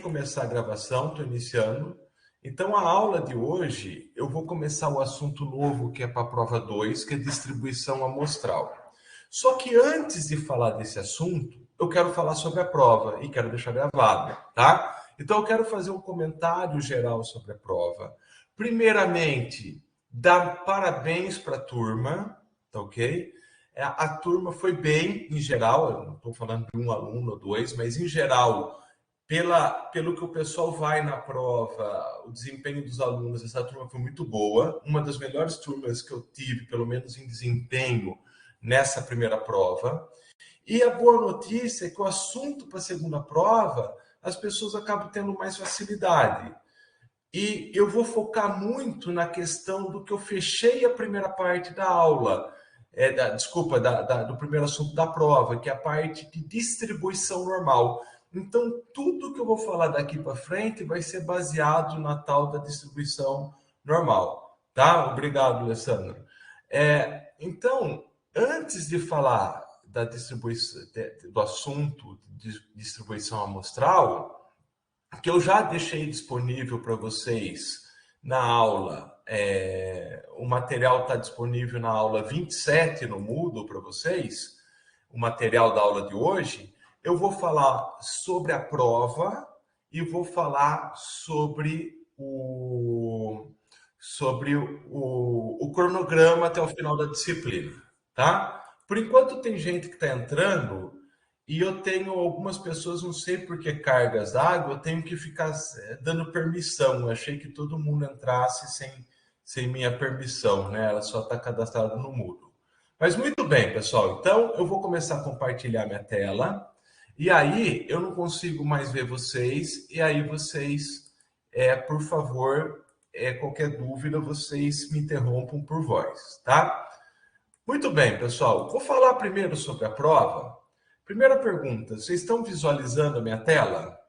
Começar a gravação, estou iniciando. Então, a aula de hoje, eu vou começar o assunto novo que é para a prova 2, que é distribuição amostral. Só que antes de falar desse assunto, eu quero falar sobre a prova e quero deixar gravado, tá? Então, eu quero fazer um comentário geral sobre a prova. Primeiramente, dar parabéns para a turma, tá ok? A turma foi bem, em geral, eu não estou falando de um aluno ou dois, mas em geral, pelo que o pessoal vai na prova, o desempenho dos alunos, essa turma foi muito boa. Uma das melhores turmas que eu tive, pelo menos em desempenho, nessa primeira prova. E a boa notícia é que o assunto para a segunda prova, as pessoas acabam tendo mais facilidade. E eu vou focar muito na questão do que eu fechei a primeira parte da aula, do primeiro assunto da prova, que é a parte de distribuição normal. Então, tudo que eu vou falar daqui para frente vai ser baseado na tal da distribuição normal. Tá? Obrigado, Alessandro. Então, antes de falar da distribuição, do assunto de distribuição amostral, que eu já deixei disponível para vocês na aula. O material está disponível na aula 27 no Moodle para vocês, o material da aula de hoje. Eu vou falar sobre a prova e vou falar sobre o cronograma até o final da disciplina, tá? Por enquanto tem gente que está entrando e eu tenho algumas pessoas, não sei por que cargas d'água, eu tenho que ficar dando permissão. Eu achei que todo mundo entrasse sem minha permissão, né? Ela só está cadastrada no Moodle. Mas muito bem, pessoal. Então, eu vou começar a compartilhar minha tela. E aí, eu não consigo mais ver vocês. E aí, vocês, por favor, qualquer dúvida, vocês me interrompam por voz, tá? Muito bem, pessoal. Vou falar primeiro sobre a prova. Primeira pergunta, vocês estão visualizando a minha tela?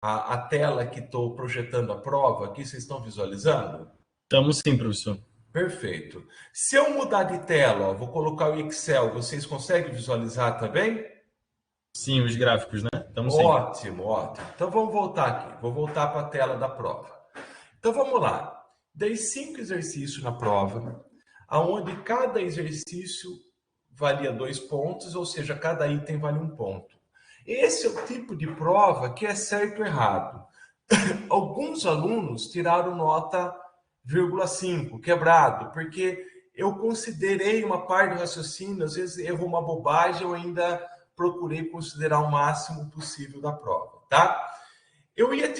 A tela que estou projetando a prova aqui, vocês estão visualizando? Estamos sim, professor. Perfeito. Se eu mudar de tela, ó, vou colocar o Excel, vocês conseguem visualizar também? Sim, os gráficos, né? Estamos sim. Ótimo, ótimo. Então vamos voltar aqui. Vou voltar para a tela da prova. Então vamos lá. Dei 5 exercícios na prova, aonde cada exercício valia 2 pontos, ou seja, cada item vale 1 ponto. Esse é o tipo de prova que é certo ou errado. Alguns alunos tiraram nota 0,5, quebrado, porque eu considerei uma parte do raciocínio, às vezes errou uma bobagem, eu ainda procurei considerar o máximo possível da prova, tá? Eu ia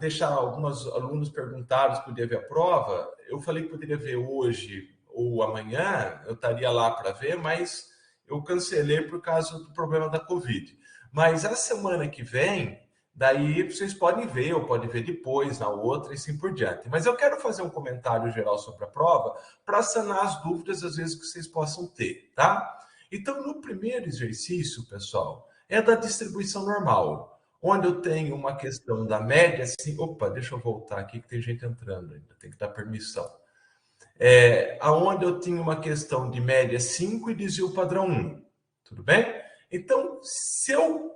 deixar alguns alunos perguntaram se podia ver a prova, eu falei que poderia ver hoje ou amanhã, eu estaria lá para ver, mas eu cancelei por causa do problema da Covid. Mas a semana que vem, daí vocês podem ver, ou podem ver depois, na outra, e assim por diante. Mas eu quero fazer um comentário geral sobre a prova, para sanar as dúvidas, às vezes, que vocês possam ter, tá? Então, no primeiro exercício, pessoal, é da distribuição normal, onde eu tenho uma questão da média, assim, opa, deixa eu voltar aqui, que tem gente entrando ainda, tem que dar permissão. Aonde eu tinha uma questão de média 5 e desvio padrão 1, tudo bem? Então, se eu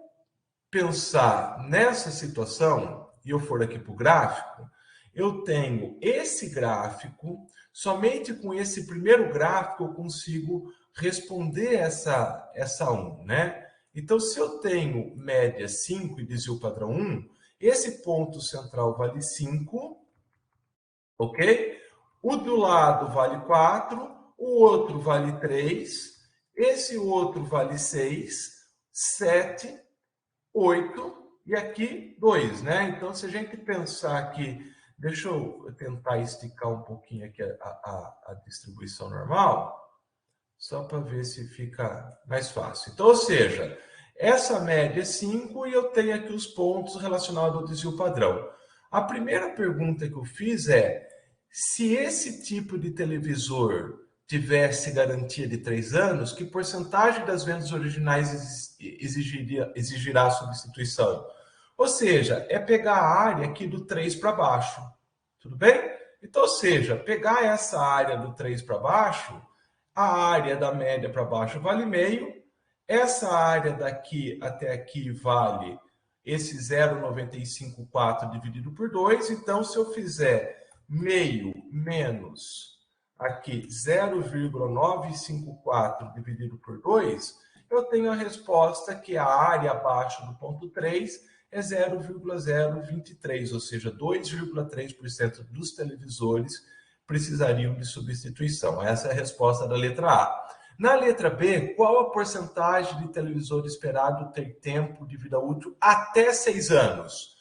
pensar nessa situação, e eu for aqui para o gráfico, eu tenho esse gráfico, somente com esse primeiro gráfico eu consigo responder essa 1, né? Então, se eu tenho média 5 e desvio padrão 1, esse ponto central vale 5, ok? O do lado vale 4, o outro vale 3, esse outro vale 6, 7, 8 e aqui 2, né? Então, se a gente pensar aqui, deixa eu tentar esticar um pouquinho aqui a distribuição normal, só para ver se fica mais fácil. Então, ou seja, essa média é 5 e eu tenho aqui os pontos relacionados ao desvio padrão. A primeira pergunta que eu fiz é, se esse tipo de televisor tivesse garantia de 3 anos, que porcentagem das vendas originais exigirá a substituição? Ou seja, é pegar a área aqui do 3 para baixo. Tudo bem? Então, ou seja, pegar essa área do 3 para baixo, a área da média para baixo vale meio, essa área daqui até aqui vale esse 0,954 dividido por 2. Então, se eu fizer meio menos aqui 0,954 dividido por 2, eu tenho a resposta que a área abaixo do ponto 3 é 0,023, ou seja, 2,3% dos televisores precisariam de substituição. Essa é a resposta da letra A. Na letra B, qual a porcentagem de televisor esperado ter tempo de vida útil até 6 anos?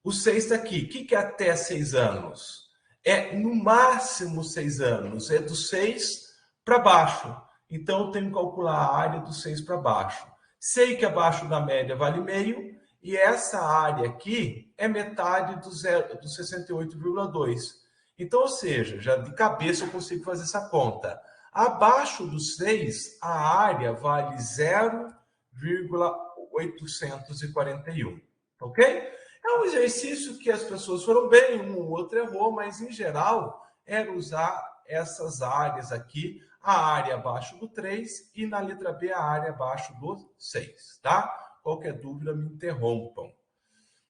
O 6 está aqui. O que é até 6 anos? É no máximo 6 anos. É do 6 para baixo. Então, eu tenho que calcular a área do 6 para baixo. Sei que abaixo da média vale meio. E essa área aqui é metade do 68,2. Então, ou seja, já de cabeça eu consigo fazer essa conta. Abaixo do 6, a área vale 0,841. Ok? É um exercício que as pessoas foram bem, um ou outro errou, mas em geral era usar essas áreas aqui, a área abaixo do 3 e na letra B a área abaixo do 6, tá? Qualquer dúvida me interrompam.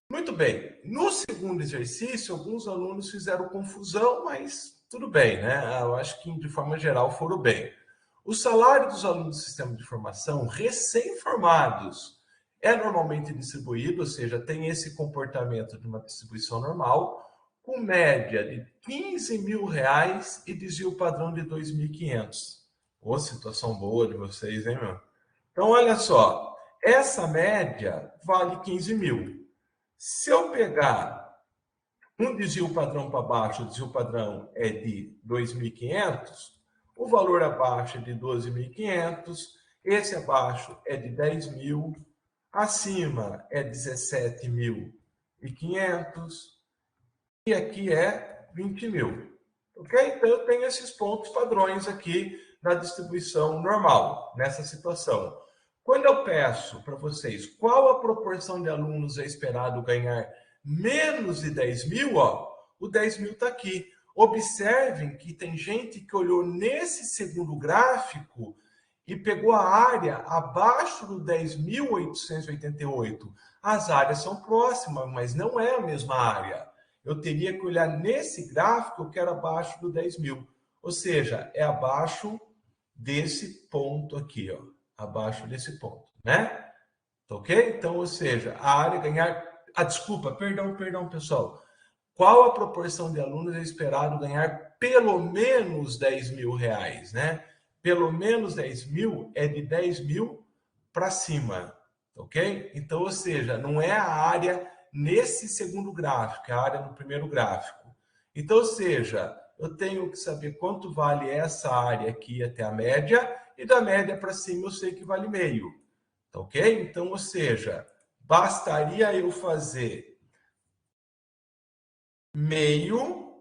Muito bem. No segundo exercício, alguns alunos fizeram confusão, mas tudo bem, né? Eu acho que de forma geral foram bem. O salário dos alunos do sistema de formação recém-formados é normalmente distribuído, ou seja, tem esse comportamento de uma distribuição normal, com média de R$15.000 e desvio padrão de 2.500. Ô, situação boa de vocês, hein, meu? Então, olha só, essa média vale 15 mil. Se eu pegar um desvio padrão para baixo, o desvio padrão é de 2.500, o valor abaixo é de 12.500, esse abaixo é de 10 mil, acima é 17.500 e aqui é 20 mil. Ok? Então, eu tenho esses pontos padrões aqui na distribuição normal, nessa situação. Quando eu peço para vocês qual a proporção de alunos é esperado ganhar menos de 10 mil, ó, o 10 mil está aqui. Observem que tem gente que olhou nesse segundo gráfico e pegou a área abaixo do 10.888. As áreas são próximas, mas não é a mesma área. Eu teria que olhar nesse gráfico que era abaixo do 10 mil. Ou seja, é abaixo desse ponto aqui, ó. Abaixo desse ponto, né? Ok? Então, ou seja, a área ganhar... perdão, pessoal. Qual a proporção de alunos é esperado ganhar pelo menos 10 mil reais, né? Pelo menos 10 mil é de 10 mil para cima, ok? Então, ou seja, não é a área nesse segundo gráfico, é a área no primeiro gráfico. Então, ou seja, eu tenho que saber quanto vale essa área aqui até a média, e da média para cima eu sei que vale meio, ok? Então, ou seja, bastaria eu fazer meio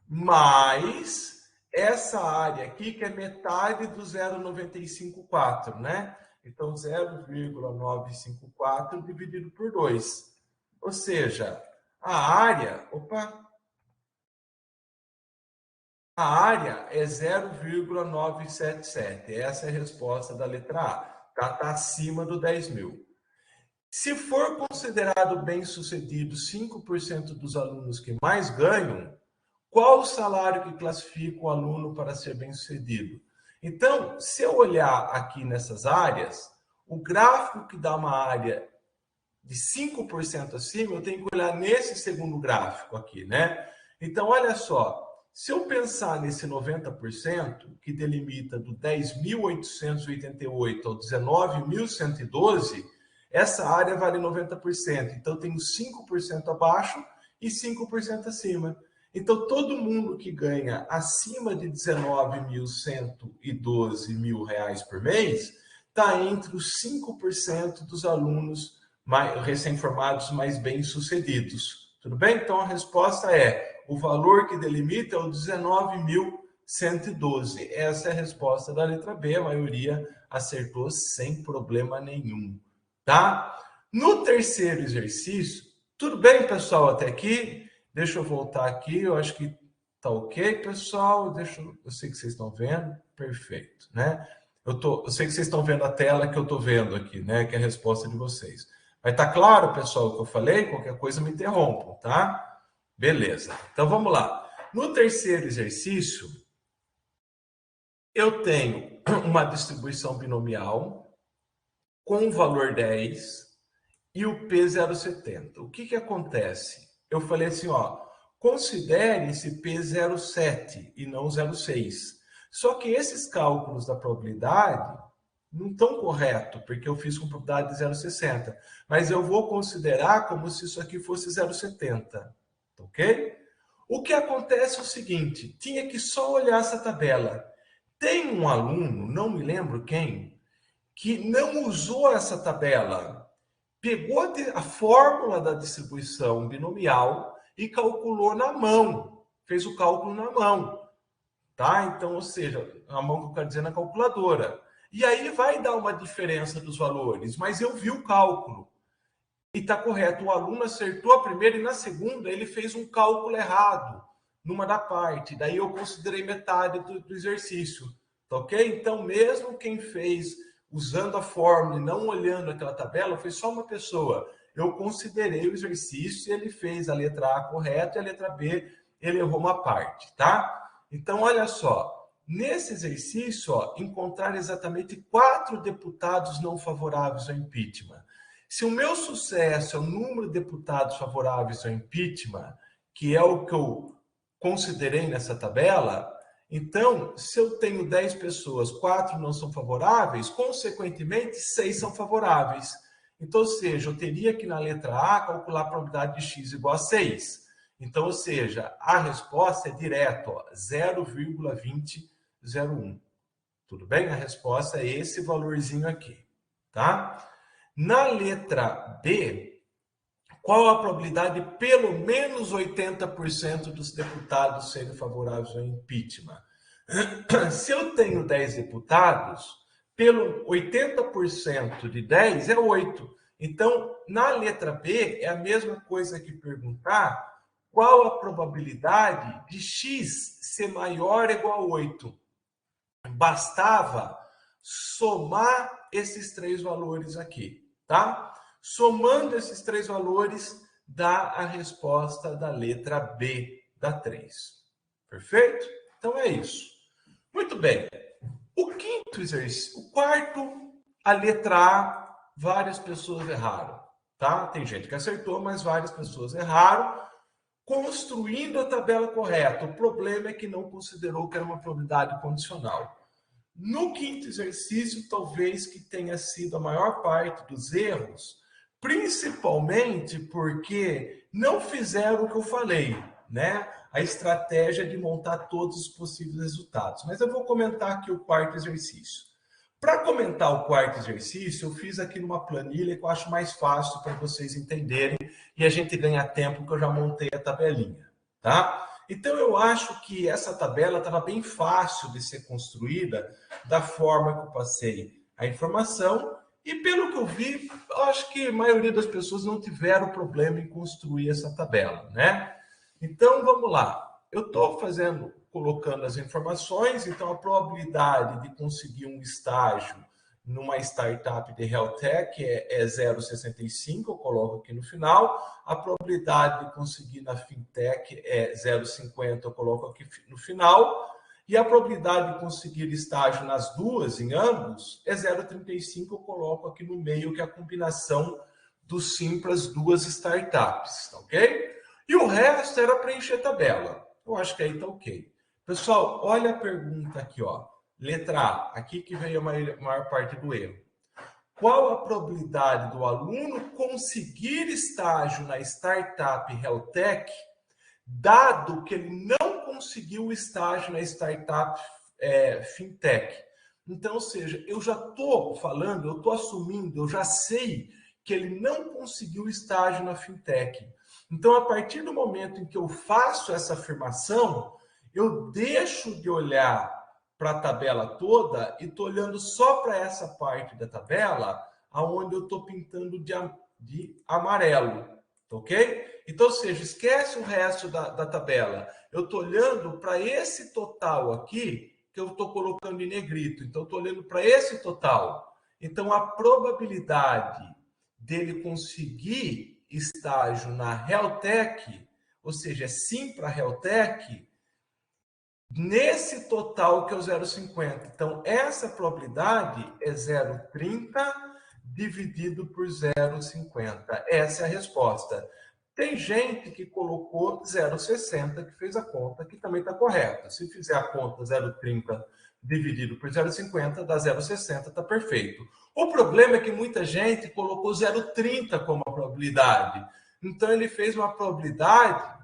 mais essa área aqui, que é metade do 0,954, né? Então, 0,954 dividido por 2. Ou seja, a área... A área é 0,977. Essa é a resposta da letra A. Tá acima do 10 mil. Se for considerado bem-sucedido 5% dos alunos que mais ganham, qual o salário que classifica o aluno para ser bem-sucedido? Então, se eu olhar aqui nessas áreas, o gráfico que dá uma área de 5% acima, eu tenho que olhar nesse segundo gráfico aqui, né? Então, olha só. Se eu pensar nesse 90%, que delimita do 10.888 ao 19.112, essa área vale 90%. Então, eu tenho 5% abaixo e 5% acima. Então, todo mundo que ganha acima de 19.112 mil reais por mês está entre os 5% dos alunos recém-formados mais bem-sucedidos. Tudo bem? Então, a resposta é... O valor que delimita é o 19.112. Essa é a resposta da letra B. A maioria acertou sem problema nenhum, tá? No terceiro exercício, tudo bem, pessoal, até aqui? Deixa eu voltar aqui, eu acho que tá ok, pessoal. Eu sei que vocês estão vendo. Perfeito, né? Eu sei que vocês estão vendo a tela que eu estou vendo aqui, né? Que é a resposta de vocês. Vai estar claro, pessoal, o que eu falei? Qualquer coisa me interrompam, tá? Beleza. Então vamos lá. No terceiro exercício, eu tenho uma distribuição binomial com o valor 10 e o P 0,70. O que acontece? Eu falei assim, ó, considere esse P 0,7 e não 0,6. Só que esses cálculos da probabilidade não estão corretos, porque eu fiz com probabilidade de 0,60. Mas eu vou considerar como se isso aqui fosse 0,70. Ok? O que acontece é o seguinte, tinha que só olhar essa tabela. Tem um aluno, não me lembro quem, que não usou essa tabela. Pegou a fórmula da distribuição binomial e calculou na mão. Fez o cálculo na mão. Tá? Então, ou seja, a mão que eu quero dizer na calculadora. E aí vai dar uma diferença dos valores, mas eu vi o cálculo. E está correto, o aluno acertou a primeira e na segunda ele fez um cálculo errado numa da parte. Daí eu considerei metade do exercício. Tá ok? Então, mesmo quem fez usando a fórmula e não olhando aquela tabela, foi só uma pessoa. Eu considerei o exercício e ele fez a letra A correta e a letra B ele errou uma parte, tá? Então, olha só. Nesse exercício, ó, encontrar exatamente 4 deputados não favoráveis ao impeachment. Se o meu sucesso é o número de deputados favoráveis ao impeachment, que é o que eu considerei nessa tabela, então, se eu tenho 10 pessoas, 4 não são favoráveis, consequentemente, 6 são favoráveis. Então, ou seja, eu teria que na letra A calcular a probabilidade de x igual a 6. Então, ou seja, a resposta é direto, 0,2001. Tudo bem? A resposta é esse valorzinho aqui, tá? Na letra B, qual a probabilidade de pelo menos 80% dos deputados serem favoráveis ao impeachment? Se eu tenho 10 deputados, pelo 80% de 10 é 8. Então, na letra B, é a mesma coisa que perguntar qual a probabilidade de x ser maior ou igual a 8. Bastava somar esses 3 valores aqui, tá? Somando esses 3 valores, dá a resposta da letra B da 3. Perfeito? Então é isso. Muito bem. O quinto exercício, o quarto, a letra A, várias pessoas erraram, tá? Tem gente que acertou, mas várias pessoas erraram, construindo a tabela correta. O problema é que não considerou que era uma probabilidade condicional. No quinto exercício, talvez que tenha sido a maior parte dos erros, principalmente porque não fizeram o que eu falei, né? A estratégia de montar todos os possíveis resultados. Mas eu vou comentar aqui o quarto exercício. Para comentar o quarto exercício, eu fiz aqui numa planilha que eu acho mais fácil para vocês entenderem e a gente ganha tempo que eu já montei a tabelinha, tá? Então, eu acho que essa tabela estava bem fácil de ser construída da forma que eu passei a informação e, pelo que eu vi, eu acho que a maioria das pessoas não tiveram problema em construir essa tabela, né? Então, vamos lá. Eu estou colocando as informações, então a probabilidade de conseguir um estágio numa startup de health tech é 0,65, eu coloco aqui no final. A probabilidade de conseguir na fintech é 0,50, eu coloco aqui no final. E a probabilidade de conseguir estágio nas duas, em ambos, é 0,35, eu coloco aqui no meio, que é a combinação dos simples duas startups, tá ok? E o resto era preencher tabela. Eu acho que aí tá ok. Pessoal, olha a pergunta aqui, ó. Letra A, aqui que veio a maior parte do erro. Qual a probabilidade do aluno conseguir estágio na startup health tech, dado que ele não conseguiu estágio na startup fintech? Então, ou seja, eu já estou falando, eu estou assumindo, eu já sei que ele não conseguiu estágio na fintech. Então, a partir do momento em que eu faço essa afirmação, eu deixo de olhar para a tabela toda e estou olhando só para essa parte da tabela, aonde eu estou pintando de amarelo, ok? Então, ou seja, esquece o resto da tabela. Eu estou olhando para esse total aqui, que eu estou colocando em negrito. Então, eu estou olhando para esse total. Então, a probabilidade dele conseguir estágio na Realtec, ou seja, sim para a Realtec, nesse total que é o 0,50. Então, essa probabilidade é 0,30 dividido por 0,50. Essa é a resposta. Tem gente que colocou 0,60, que fez a conta, que também está correta. Se fizer a conta 0,30 dividido por 0,50, dá 0,60, está perfeito. O problema é que muita gente colocou 0,30 como a probabilidade. Então, ele fez uma probabilidade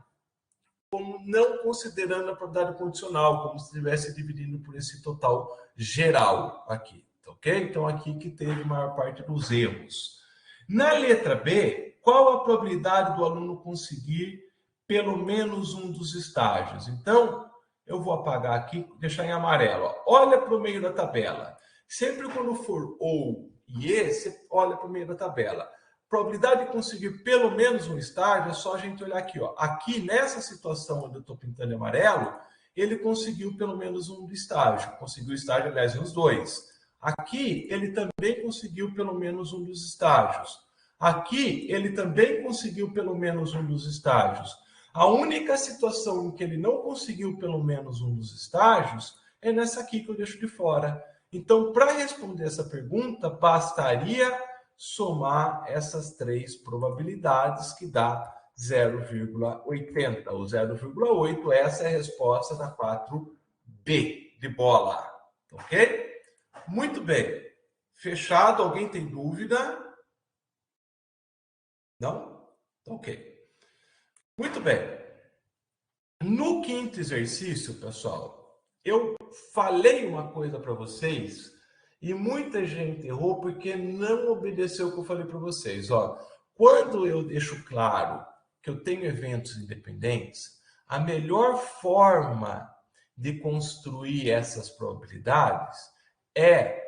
como não considerando a probabilidade condicional, como se estivesse dividindo por esse total geral aqui, ok? Então, aqui que teve a maior parte dos erros. Na letra B, qual a probabilidade do aluno conseguir pelo menos um dos estágios? Então, eu vou apagar aqui, deixar em amarelo. Ó. Olha para o meio da tabela. Sempre quando for ou e e, você olha para o meio da tabela. Probabilidade de conseguir pelo menos um estágio é só a gente olhar aqui. Ó. Aqui, nessa situação onde eu estou pintando em amarelo, ele conseguiu pelo menos um do estágio. Conseguiu estágio, aliás, nos dois. Aqui, ele também conseguiu pelo menos um dos estágios. Aqui, ele também conseguiu pelo menos um dos estágios. A única situação em que ele não conseguiu pelo menos um dos estágios é nessa aqui que eu deixo de fora. Então, para responder essa pergunta, bastaria somar essas três probabilidades que dá 0,80 ou 0,8. Essa é a resposta da 4B de bola. Ok? Muito bem. Fechado. Alguém tem dúvida? Não? Ok. Muito bem. No quinto exercício, pessoal, eu falei uma coisa para vocês e muita gente errou porque não obedeceu o que eu falei para vocês. Ó, quando eu deixo claro que eu tenho eventos independentes, a melhor forma de construir essas probabilidades é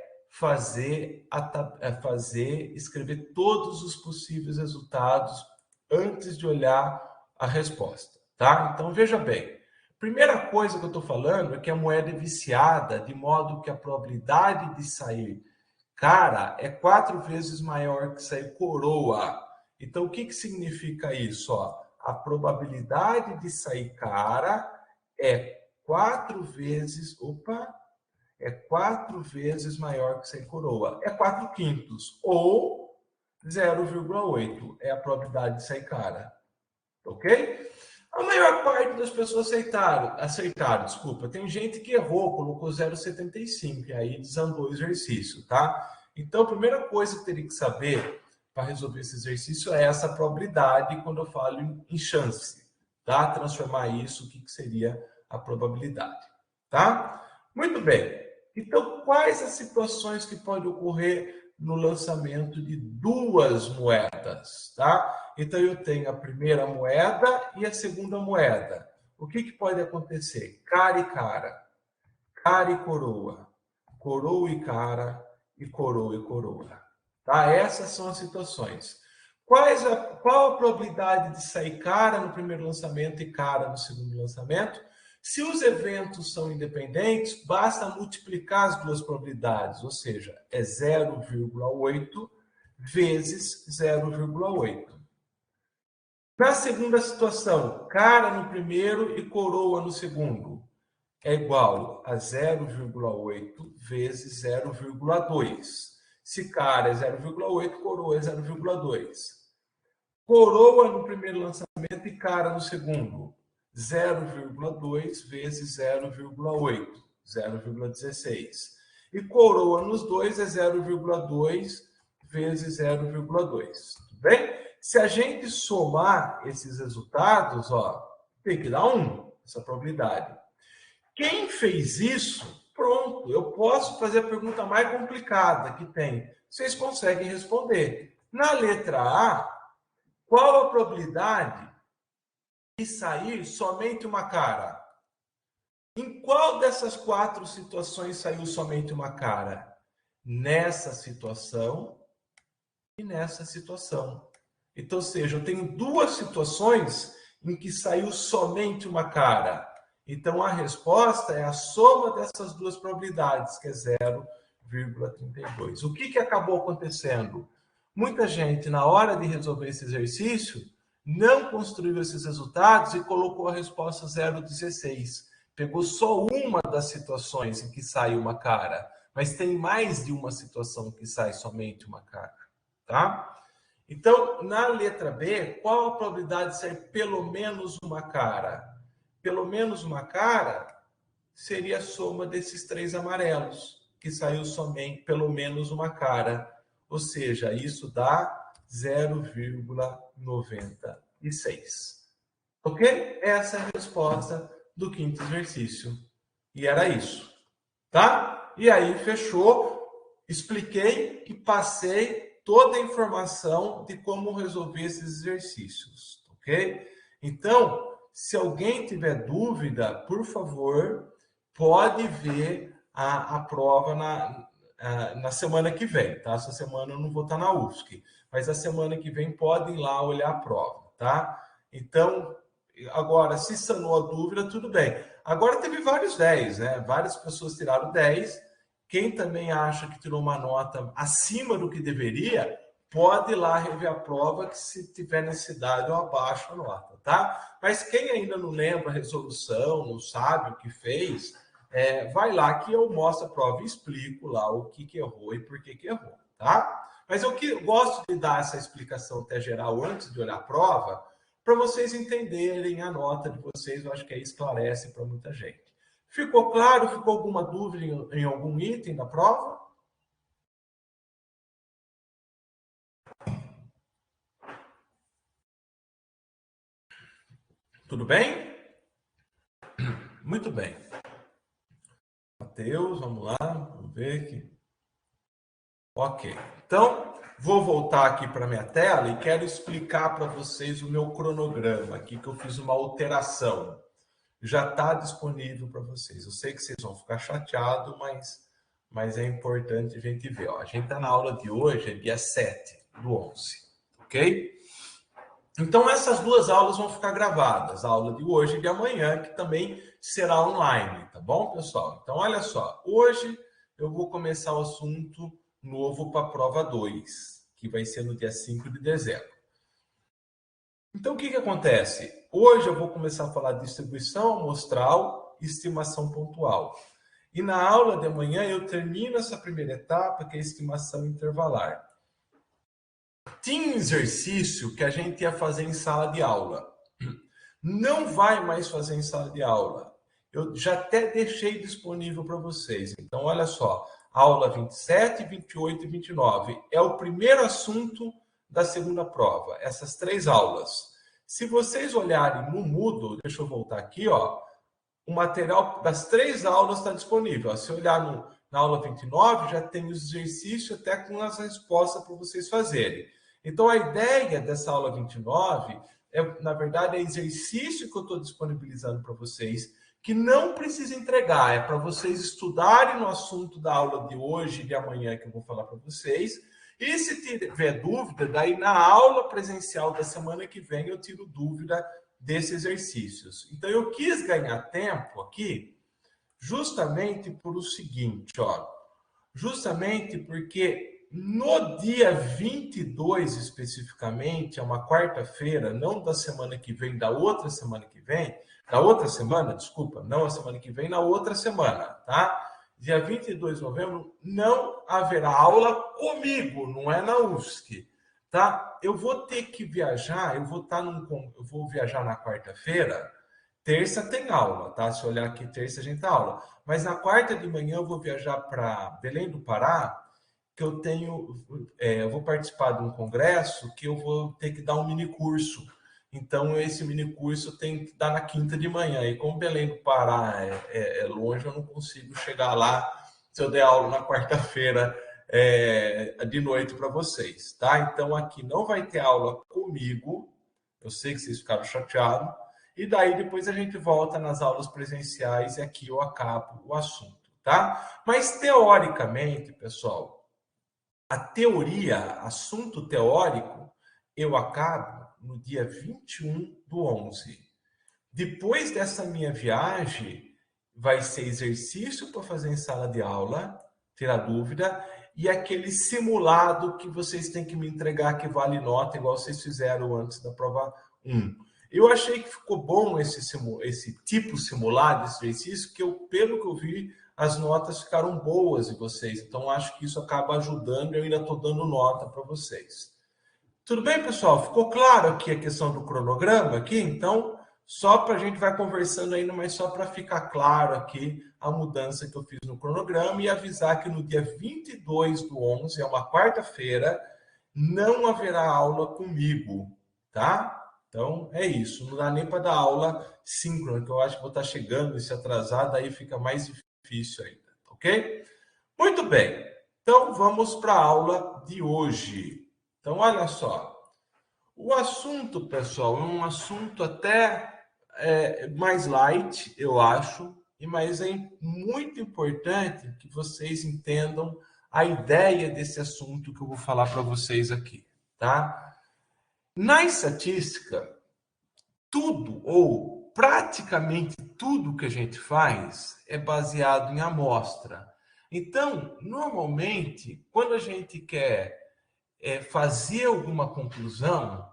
escrever todos os possíveis resultados antes de olhar a resposta, tá? Então, veja bem. Primeira coisa que eu estou falando é que a moeda é viciada, de modo que a probabilidade de sair cara é 4 vezes maior que sair coroa. Então, o que, que significa isso? Ó, a probabilidade de sair cara é 4 vezes... é 4 vezes maior que sair coroa. É 4/5, ou 0,8 é a probabilidade de sair cara. Ok? A maior parte das pessoas acertaram, desculpa. Tem gente que errou, colocou 0,75 e aí desandou o exercício, tá? Então, a primeira coisa que teria que saber para resolver esse exercício é essa probabilidade quando eu falo em chance, tá? Transformar isso, o que seria a probabilidade, tá? Muito bem. Então, quais as situações que podem ocorrer no lançamento de duas moedas, tá? Então, eu tenho a primeira moeda e a segunda moeda. O que pode acontecer? Cara e cara, cara e coroa, coroa e cara, e coroa. Tá? Essas são as situações. Qual a probabilidade de sair cara no primeiro lançamento e cara no segundo lançamento? Se os eventos são independentes, basta multiplicar as duas probabilidades, ou seja, é 0,8 vezes 0,8. Na segunda situação, cara no primeiro e coroa no segundo, é igual a 0,8 vezes 0,2. Se cara é 0,8, coroa é 0,2. Coroa no primeiro lançamento e cara no segundo, 0,2 vezes 0,8, 0,16. E coroa nos dois é 0,2 vezes 0,2. Tudo bem? Se a gente somar esses resultados, ó, tem que dar 1, essa probabilidade. Quem fez isso, pronto, eu posso fazer a pergunta mais complicada que tem. Vocês conseguem responder. Na letra A, qual a probabilidade de sair somente uma cara? Em qual dessas 4 situações saiu somente uma cara? Nessa situação e nessa situação. Então, ou seja, eu tenho 2 situações em que saiu somente uma cara. Então, a resposta é a soma dessas 2 probabilidades, que é 0,32. O que acabou acontecendo? muita gente, na hora de resolver esse exercício, não construiu esses resultados e colocou a resposta 0,16. Pegou só uma das situações em que sai uma cara, mas tem mais de uma situação que sai somente uma cara, tá? Então, na letra B, qual a probabilidade de sair pelo menos uma cara? Pelo menos uma cara seria a soma desses 3 amarelos, que saiu somente pelo menos uma cara. Ou seja, isso dá 0,96. Ok? Essa é a resposta do quinto exercício. E era isso. Tá? E aí, fechou. Expliquei e passei toda a informação de como resolver esses exercícios. Ok? Então, se alguém tiver dúvida, por favor, pode ver a prova na semana que vem, tá? Essa semana eu não vou estar na UFSC, mas a semana que vem podem ir lá olhar a prova, tá? Então, agora, se sanou a dúvida, tudo bem. Agora teve vários 10, né? Várias pessoas tiraram 10. Quem também acha que tirou uma nota acima do que deveria, pode ir lá rever a prova, que se tiver necessidade eu abaixo a nota, tá? Mas quem ainda não lembra a resolução, não sabe o que fez, vai lá que eu mostro a prova e explico lá o que errou e por que errou, tá? Mas eu gosto de dar essa explicação até geral antes de olhar a prova, para vocês entenderem a nota de vocês, eu acho que aí esclarece para muita gente. Ficou claro? Ficou alguma dúvida em algum item da prova? Tudo bem? Muito bem. Matheus, vamos lá, vamos ver aqui. Ok, então vou voltar aqui para minha tela e quero explicar para vocês o meu cronograma aqui, que eu fiz uma alteração. Já está disponível para vocês. Eu sei que vocês vão ficar chateados, mas é importante a gente ver. Ó, a gente está na aula de hoje, é dia 7/11, ok? Então, essas duas aulas vão ficar gravadas, a aula de hoje e de amanhã, que também será online, tá bom, pessoal? Então, olha só, hoje eu vou começar o assunto novo para a prova 2, que vai ser no dia 5 de dezembro. Então, o que acontece? Hoje eu vou começar a falar de distribuição amostral e estimação pontual. E na aula de amanhã eu termino essa primeira etapa, que é a estimação intervalar. Tinha um exercício que a gente ia fazer em sala de aula. Não vai mais fazer em sala de aula. Eu já até deixei disponível para vocês. Então, olha só, aula 27, 28 e 29. É o primeiro assunto da segunda prova, essas 3 aulas. Se vocês olharem no Moodle, deixa eu voltar aqui, ó, o material das 3 aulas está disponível. Se olhar na aula 29, já tem os exercícios até com as respostas para vocês fazerem. Então, a ideia dessa aula 29 na verdade, é exercício que eu estou disponibilizando para vocês, que não precisa entregar, é para vocês estudarem no assunto da aula de hoje e de amanhã que eu vou falar para vocês. E se tiver dúvida, daí na aula presencial da semana que vem eu tiro dúvida desses exercícios. Então, eu quis ganhar tempo aqui justamente por o seguinte, ó. Justamente porque no dia 22, especificamente, é uma quarta-feira, não da semana que vem, da outra semana que vem, da outra semana, desculpa, não a semana que vem, na outra semana, tá? Dia 22 de novembro, não haverá aula comigo, não é na UFSC, tá? Eu vou ter que viajar, eu vou viajar na quarta-feira. Terça tem aula, tá? Se olhar aqui, terça a gente tem aula. Mas na quarta de manhã eu vou viajar para Belém do Pará, que eu vou participar de um congresso que eu vou ter que dar um mini curso. Então, esse mini curso tem que dar na quinta de manhã. E como Belém do Pará é longe, eu não consigo chegar lá se eu der aula na quarta-feira de noite para vocês, tá? Então, aqui não vai ter aula comigo. Eu sei que vocês ficaram chateados. E daí depois a gente volta nas aulas presenciais e aqui eu acabo o assunto, tá? Mas teoricamente, pessoal, a teoria, assunto teórico, eu acabo no dia 21/11. Depois dessa minha viagem, vai ser exercício para fazer em sala de aula, tirar dúvida, e aquele simulado que vocês têm que me entregar que vale nota, igual vocês fizeram antes da prova 1. Eu achei que ficou bom esse tipo simulado, esse exercício, que pelo que eu vi, as notas ficaram boas de vocês. Então, acho que isso acaba ajudando e eu ainda estou dando nota para vocês. Tudo bem, pessoal? Ficou claro aqui a questão do cronograma aqui? Então, só para a gente vai conversando ainda, mas só para ficar claro aqui a mudança que eu fiz no cronograma e avisar que no dia 22/11, é uma quarta-feira, não haverá aula comigo, tá? Então, é isso. Não dá nem para dar aula síncrona, que eu acho que vou estar chegando e se atrasar, daí fica mais difícil ainda, ok? Muito bem. Então, vamos para a aula de hoje. Então, olha só. O assunto, pessoal, é um assunto até mais light, eu acho, mas é muito importante que vocês entendam a ideia desse assunto que eu vou falar para vocês aqui, tá? Na estatística, tudo ou praticamente tudo que a gente faz é baseado em amostra. Então, normalmente, quando a gente quer fazer alguma conclusão,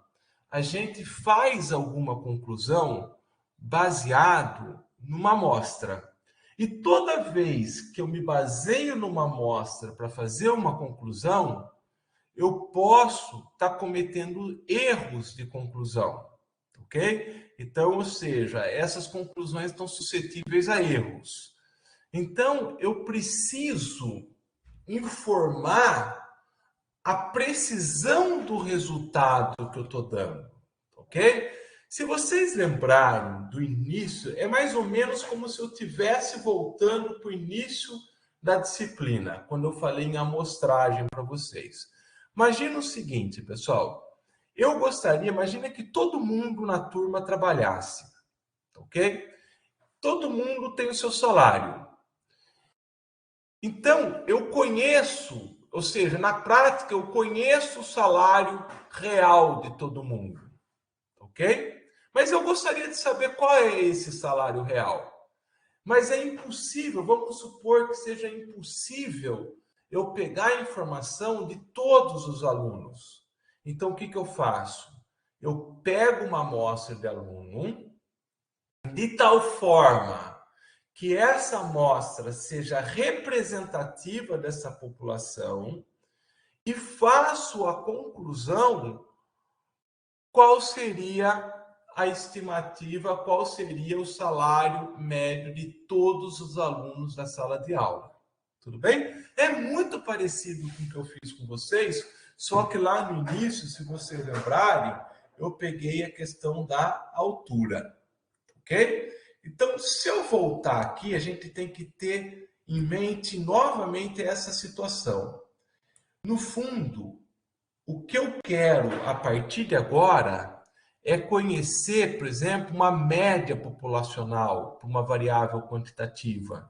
a gente faz alguma conclusão baseado numa amostra. E toda vez que eu me baseio numa amostra para fazer uma conclusão, eu posso estar cometendo erros de conclusão, ok? Então, ou seja, essas conclusões estão suscetíveis a erros. Então, eu preciso informar a precisão do resultado que eu estou dando, ok? Se vocês lembrarem do início, é mais ou menos como se eu estivesse voltando para o início da disciplina, quando eu falei em amostragem para vocês. Imagina o seguinte, pessoal. Imagina que todo mundo na turma trabalhasse, ok? Todo mundo tem o seu salário. Então, eu conheço, ou seja, na prática, eu conheço o salário real de todo mundo, ok? Mas eu gostaria de saber qual é esse salário real. Mas é impossível, vamos supor que seja impossível eu pegar a informação de todos os alunos. Então, o que eu faço? Eu pego uma amostra de aluno de tal forma que essa amostra seja representativa dessa população e faço a conclusão qual seria a estimativa, qual seria o salário médio de todos os alunos da sala de aula. Tudo bem? É muito parecido com o que eu fiz com vocês, só que lá no início, se vocês lembrarem, eu peguei a questão da altura, ok? Então, se eu voltar aqui, a gente tem que ter em mente novamente essa situação. No fundo, o que eu quero a partir de agora é conhecer, por exemplo, uma média populacional para uma variável quantitativa,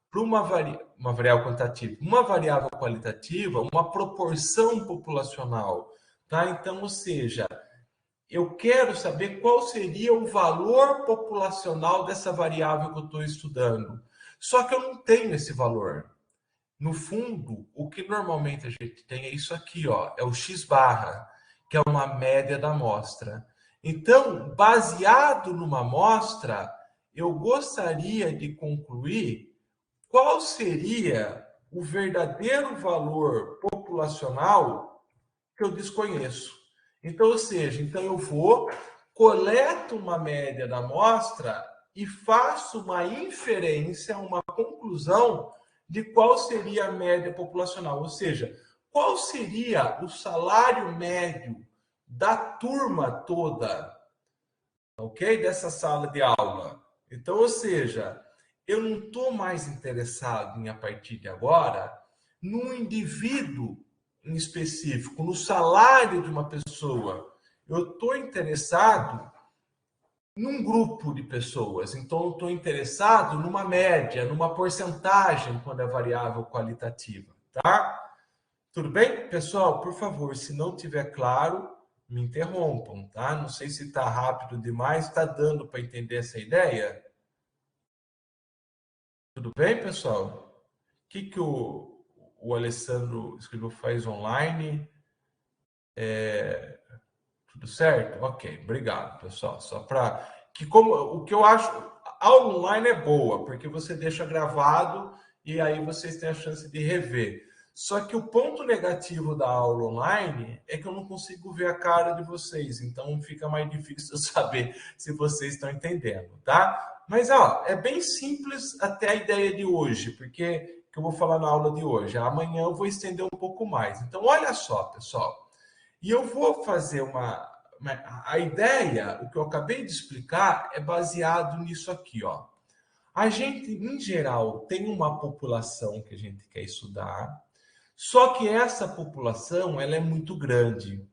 para uma variável quantitativa, uma variável qualitativa, uma proporção populacional, tá? Então, ou seja, eu quero saber qual seria o valor populacional dessa variável que eu estou estudando. Só que eu não tenho esse valor. No fundo, o que normalmente a gente tem é isso aqui, ó, é o x-barra, que é uma média da amostra. Então, baseado numa amostra, eu gostaria de concluir qual seria o verdadeiro valor populacional que eu desconheço. Então, ou seja, então eu vou, coleto uma média da amostra e faço uma inferência, uma conclusão de qual seria a média populacional, ou seja, qual seria o salário médio da turma toda, ok? Dessa sala de aula. Então, ou seja, eu não estou mais interessado em, a partir de agora, num indivíduo em específico, no salário de uma pessoa. Eu estou interessado num grupo de pessoas. Então, eu estou interessado numa média, numa porcentagem, quando é variável qualitativa, tá? Tudo bem? Pessoal, por favor, se não tiver claro, me interrompam, tá? Não sei se está rápido demais, está dando para entender essa ideia? Tudo bem, pessoal? O que o o Alessandro escreveu faz online. Tudo certo? Ok, obrigado, pessoal. Só para que o que eu acho, a aula online é boa, porque você deixa gravado e aí vocês têm a chance de rever. Só que o ponto negativo da aula online é que eu não consigo ver a cara de vocês, então fica mais difícil saber se vocês estão entendendo, tá? Mas ó, é bem simples até a ideia de hoje, porque que eu vou falar na aula de hoje. Amanhã eu vou estender um pouco mais. Então, olha só, pessoal. E eu vou fazer a ideia, o que eu acabei de explicar, é baseado nisso aqui, ó. A gente, em geral, tem uma população que a gente quer estudar, só que essa população, ela é muito grande.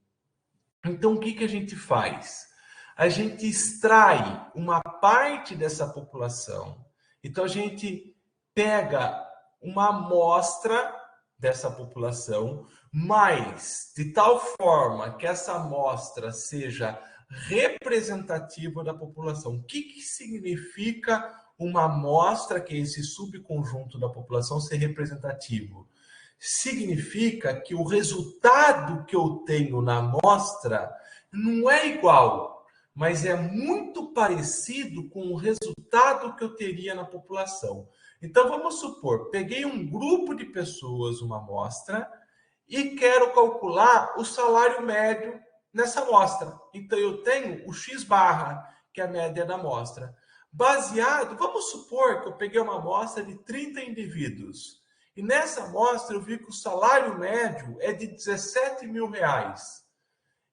Então, o que que a gente faz? A gente extrai uma parte dessa população. Então, a gente pega uma amostra dessa população, mas de tal forma que essa amostra seja representativa da população. O que que significa uma amostra, que é esse subconjunto da população, ser representativo? Significa que o resultado que eu tenho na amostra não é igual, mas é muito parecido com o resultado que eu teria na população. Então, vamos supor, peguei um grupo de pessoas, uma amostra, e quero calcular o salário médio nessa amostra. Então, eu tenho o X barra, que é a média da amostra. Baseado, vamos supor que eu peguei uma amostra de 30 indivíduos. E nessa amostra eu vi que o salário médio é de 17 mil reais.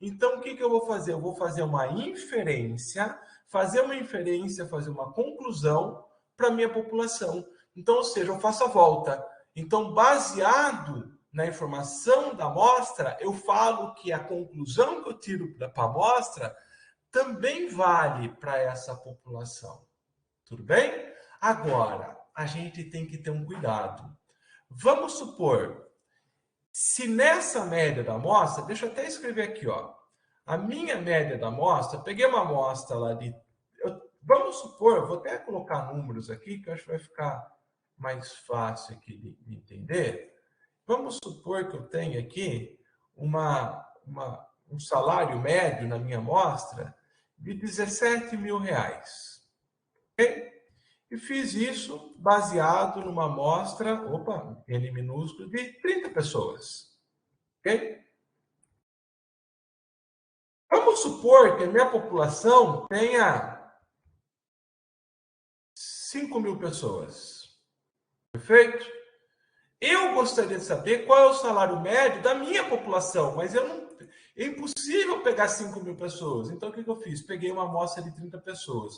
Então, o que eu vou fazer? Eu vou fazer uma inferência, fazer uma conclusão para a minha população. Então, ou seja, eu faço a volta. Então, baseado na informação da amostra, eu falo que a conclusão que eu tiro para a amostra também vale para essa população. Tudo bem? Agora, a gente tem que ter um cuidado. Vamos supor, se nessa média da amostra, deixa eu até escrever aqui, ó. A minha média da amostra, peguei uma amostra lá de... vamos supor, eu vou até colocar números aqui, que eu acho que vai ficar mais fácil aqui de entender. Vamos supor que eu tenho aqui um salário médio na minha amostra de 17 mil reais. Ok? E fiz isso baseado numa amostra, N minúsculo, de 30 pessoas. Ok? Vamos supor que a minha população tenha 5 mil pessoas. Perfeito? Eu gostaria de saber qual é o salário médio da minha população, mas é impossível pegar 5 mil pessoas. Então, o que eu fiz? Peguei uma amostra de 30 pessoas.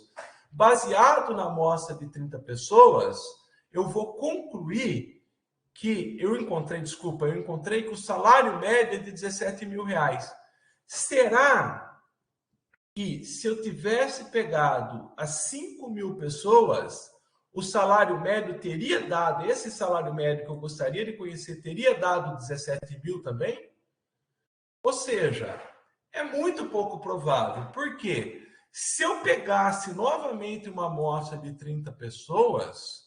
Baseado na amostra de 30 pessoas, eu vou concluir que eu encontrei que o salário médio é de 17 mil reais. Será que se eu tivesse pegado as 5 mil pessoas, o salário médio teria dado, esse salário médio que eu gostaria de conhecer, teria dado 17 mil também? Ou seja, é muito pouco provável. Por quê? Se eu pegasse novamente uma amostra de 30 pessoas,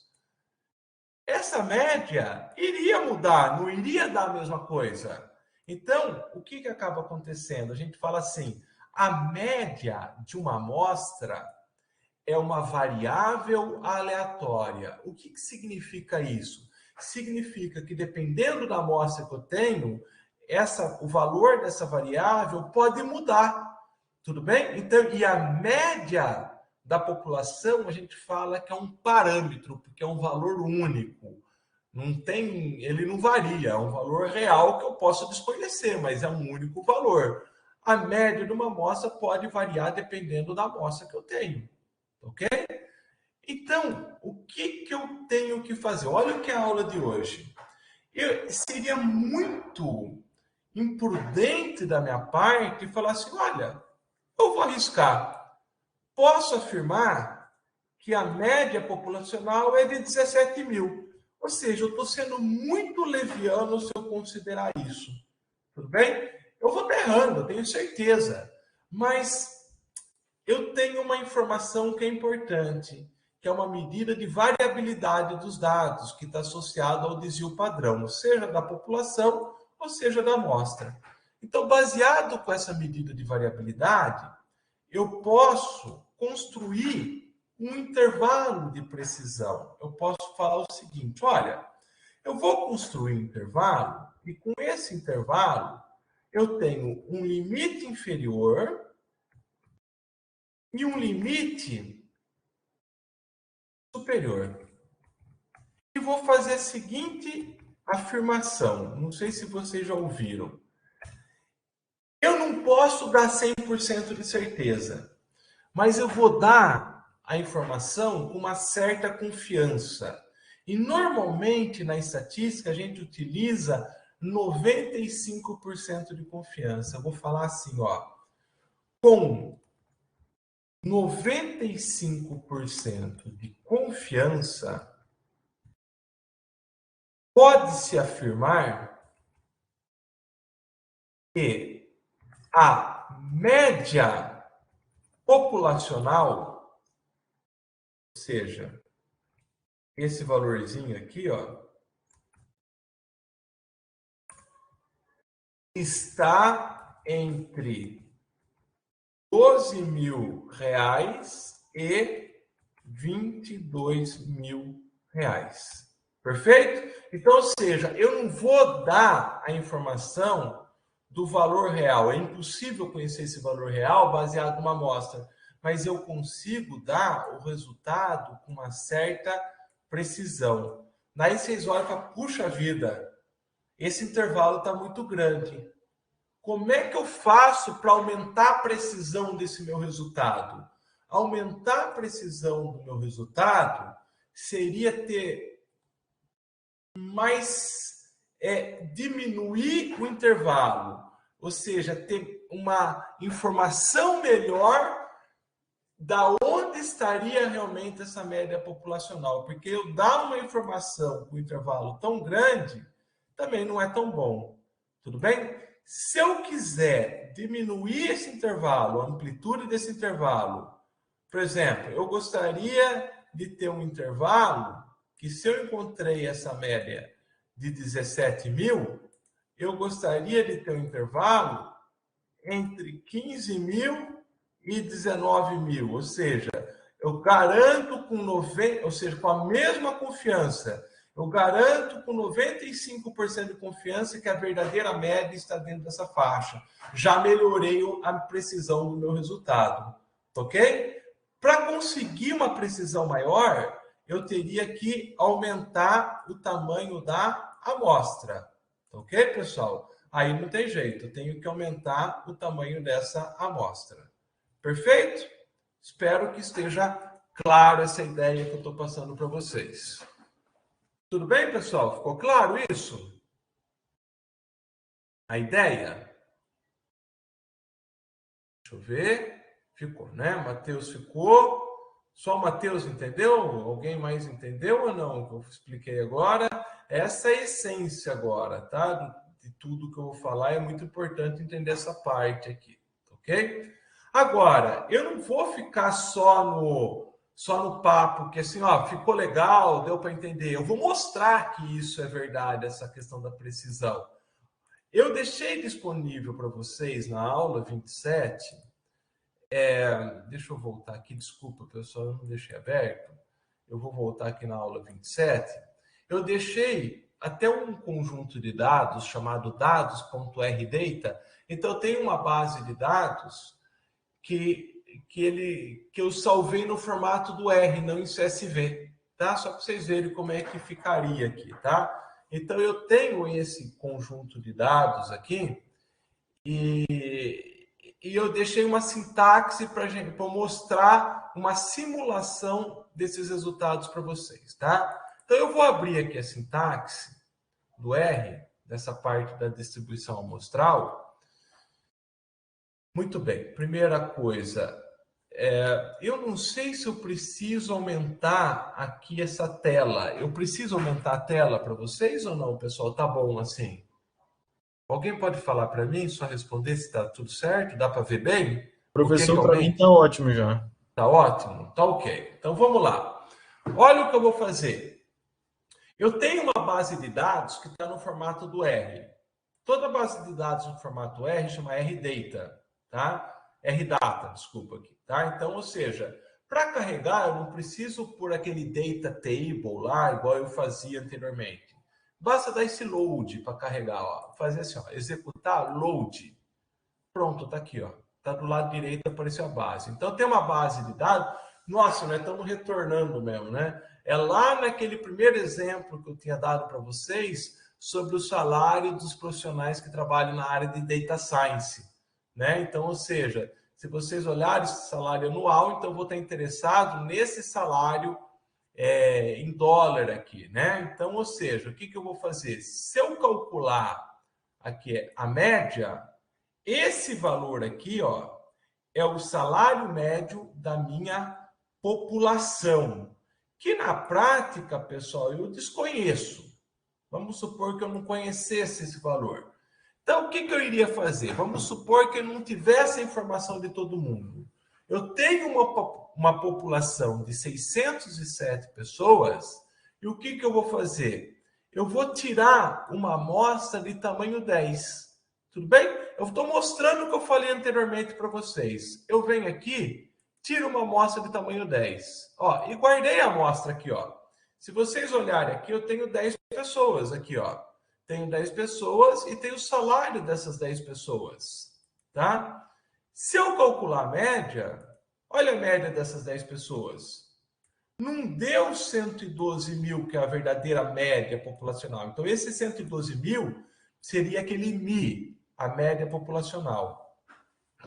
essa média iria mudar, não iria dar a mesma coisa. Então, o que acaba acontecendo? A gente fala assim, a média de uma amostra é uma variável aleatória. O que significa isso? Significa que dependendo da amostra que eu tenho, o valor dessa variável pode mudar. Tudo bem? Então, e a média da população, a gente fala que é um parâmetro, porque é um valor único. Ele não varia, é um valor real que eu posso desconhecer, mas é um único valor. A média de uma amostra pode variar dependendo da amostra que eu tenho. Ok? Então, o que eu tenho que fazer? Olha o que é a aula de hoje. Seria muito imprudente da minha parte falar assim, olha, eu vou arriscar. Posso afirmar que a média populacional é de 17 mil. Ou seja, eu estou sendo muito leviano se eu considerar isso. Tudo bem? Eu vou estar errando, eu tenho certeza. Mas eu tenho uma informação que é importante, que é uma medida de variabilidade dos dados, que está associado ao desvio padrão, seja da população ou seja da amostra. Então, baseado com essa medida de variabilidade, eu posso construir um intervalo de precisão. Eu posso falar o seguinte, olha, eu vou construir um intervalo e com esse intervalo eu tenho um limite inferior e um limite superior. E vou fazer a seguinte afirmação, não sei se vocês já ouviram. Eu não posso dar 100% de certeza, mas eu vou dar a informação com uma certa confiança. E normalmente na estatística a gente utiliza 95% de confiança. Eu vou falar assim, ó, com 95% de confiança, pode-se afirmar que a média populacional, ou seja, esse valorzinho aqui, ó, está entre R$12.000 e R$22.000. Perfeito? Então, ou seja, eu não vou dar a informação do valor real. É impossível conhecer esse valor real baseado numa amostra, mas eu consigo dar o resultado com uma certa precisão. Daí vocês olham e falam, puxa vida, esse intervalo está muito grande. Como é que eu faço para aumentar a precisão desse meu resultado? Aumentar a precisão do meu resultado seria ter diminuir o intervalo, ou seja, ter uma informação melhor da onde estaria realmente essa média populacional, porque eu dar uma informação com intervalo tão grande também não é tão bom, tudo bem? Se eu quiser diminuir esse intervalo, a amplitude desse intervalo, por exemplo, eu gostaria de ter um intervalo que, se eu encontrei essa média de 17.000, eu gostaria de ter um intervalo entre 15.000 e 19.000, ou seja, eu garanto com 90, ou seja, com a mesma confiança, eu garanto com 95% de confiança que a verdadeira média está dentro dessa faixa. Já melhorei a precisão do meu resultado, ok? Para conseguir uma precisão maior, eu teria que aumentar o tamanho da amostra, ok, pessoal? Aí não tem jeito, eu tenho que aumentar o tamanho dessa amostra. Perfeito? Espero que esteja claro essa ideia que eu estou passando para vocês. Tudo bem, pessoal? Ficou claro isso? A ideia? Deixa eu ver. Ficou, né? Matheus ficou. Só o Matheus entendeu? Alguém mais entendeu ou não? Que eu expliquei agora. Essa é a essência agora, tá? De tudo que eu vou falar. É muito importante entender essa parte aqui, ok? Agora, eu não vou ficar só no papo, que assim, ó, ficou legal, deu para entender. Eu vou mostrar que isso é verdade, essa questão da precisão. Eu deixei disponível para vocês na aula 27. Deixa eu voltar aqui, desculpa, pessoal, eu não deixei aberto. Eu vou voltar aqui na aula 27. Eu deixei até um conjunto de dados chamado dados.rdata. Então, eu tenho uma base de dados que eu salvei no formato do R, não em CSV, tá? Só para vocês verem como é que ficaria aqui, tá? Então, eu tenho esse conjunto de dados aqui e eu deixei uma sintaxe para mostrar uma simulação desses resultados para vocês, tá? Então, eu vou abrir aqui a sintaxe do R, dessa parte da distribuição amostral. Muito bem, primeira coisa, eu não sei se eu preciso aumentar aqui essa tela. Eu preciso aumentar a tela para vocês ou não, pessoal? Tá bom assim? Alguém pode falar para mim, só responder se está tudo certo? Dá para ver bem? Professor, para mim tá ótimo já. Tá ótimo? Tá ok. Então vamos lá. Olha o que eu vou fazer. Eu tenho uma base de dados que está no formato do R. Toda base de dados no formato R chama RData, tá? RData, desculpa aqui, tá? Então, ou seja, para carregar, eu não preciso pôr aquele data table lá, igual eu fazia anteriormente. Basta dar esse load para carregar, ó. Fazer assim, ó, executar load. Pronto, tá aqui, ó. Tá do lado direito, apareceu a base. Então, tem uma base de dados. Nossa, nós estamos retornando mesmo, né? É lá naquele primeiro exemplo que eu tinha dado para vocês sobre o salário dos profissionais que trabalham na área de Data Science, né? Então, ou seja, se vocês olharem esse salário anual, então eu vou estar interessado nesse salário em dólar aqui, né? Então, ou seja, o que eu vou fazer? Se eu calcular aqui a média, esse valor aqui, ó, é o salário médio da minha população, que na prática, pessoal, eu desconheço. Vamos supor que eu não conhecesse esse valor. Então, o que eu iria fazer? Vamos supor que eu não tivesse a informação de todo mundo. Eu tenho uma população de 607 pessoas, e o que eu vou fazer? Eu vou tirar uma amostra de tamanho 10. Tudo bem? Eu estou mostrando o que eu falei anteriormente para vocês. Eu venho aqui, tiro uma amostra de tamanho 10. Ó, e guardei a amostra aqui, ó. Se vocês olharem aqui, eu tenho 10 pessoas aqui, ó. Tenho 10 pessoas e tenho o salário dessas 10 pessoas, tá? Se eu calcular a média, olha a média dessas 10 pessoas. Não deu 112 mil, que é a verdadeira média populacional. Então, esse 112 mil seria aquele MI, a média populacional.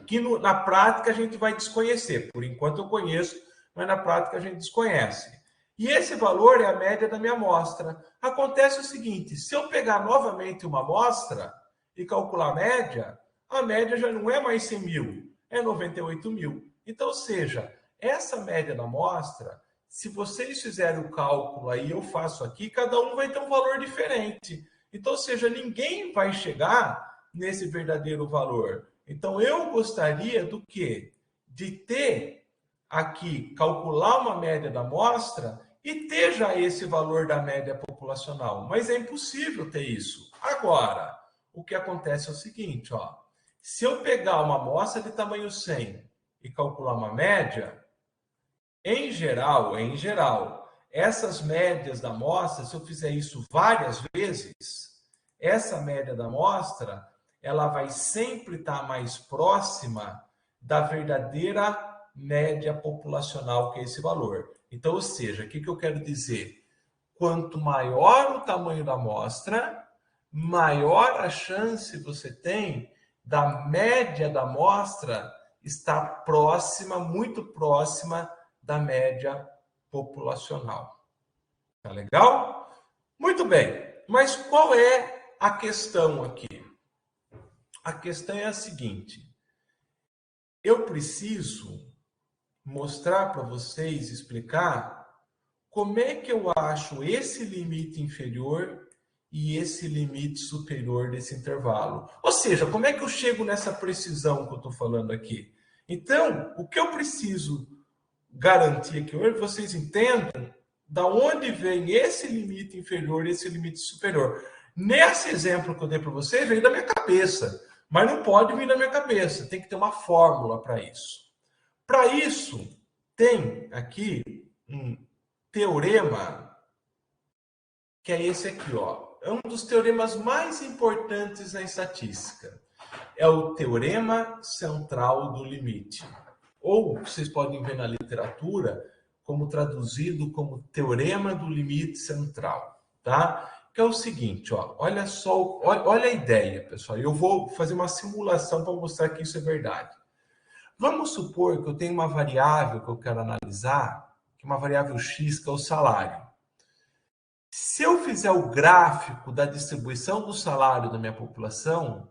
Que na prática a gente vai desconhecer. Por enquanto eu conheço, mas na prática a gente desconhece. E esse valor é a média da minha amostra. Acontece o seguinte, se eu pegar novamente uma amostra e calcular a média já não é mais 100 mil, é 98 mil. Então, ou seja, essa média da amostra, se vocês fizerem o cálculo aí, eu faço aqui, cada um vai ter um valor diferente. Então, ou seja, ninguém vai chegar nesse verdadeiro valor. Então, eu gostaria do quê? De ter aqui, calcular uma média da amostra e ter já esse valor da média populacional. Mas é impossível ter isso. Agora, o que acontece é o seguinte, ó. Se eu pegar uma amostra de tamanho 100 e calcular uma média, em geral, essas médias da amostra, se eu fizer isso várias vezes, essa média da amostra, ela vai sempre estar mais próxima da verdadeira média populacional, que é esse valor. Então, ou seja, o que eu quero dizer? Quanto maior o tamanho da amostra, maior a chance você tem da média da amostra estar próxima, muito próxima da média populacional. Tá legal? Muito bem. Mas qual é a questão aqui? A questão é a seguinte. Eu preciso mostrar para vocês, explicar como é que eu acho esse limite inferior e esse limite superior desse intervalo. Ou seja, como é que eu chego nessa precisão que eu estou falando aqui? Então, o que eu preciso garantir aqui hoje, vocês entendam da onde vem esse limite inferior e esse limite superior. Nesse exemplo que eu dei para vocês, veio da minha cabeça, mas não pode vir da minha cabeça, tem que ter uma fórmula para isso. Para isso, tem aqui um teorema, que é esse aqui, ó. É um dos teoremas mais importantes na estatística. É o teorema central do limite. Ou vocês podem ver na literatura como traduzido como teorema do limite central, tá? Que é o seguinte, ó, olha só, olha a ideia, pessoal. Eu vou fazer uma simulação para mostrar que isso é verdade. Vamos supor que eu tenho uma variável que eu quero analisar, que é uma variável x, que é o salário. Se eu fizer o gráfico da distribuição do salário da minha população,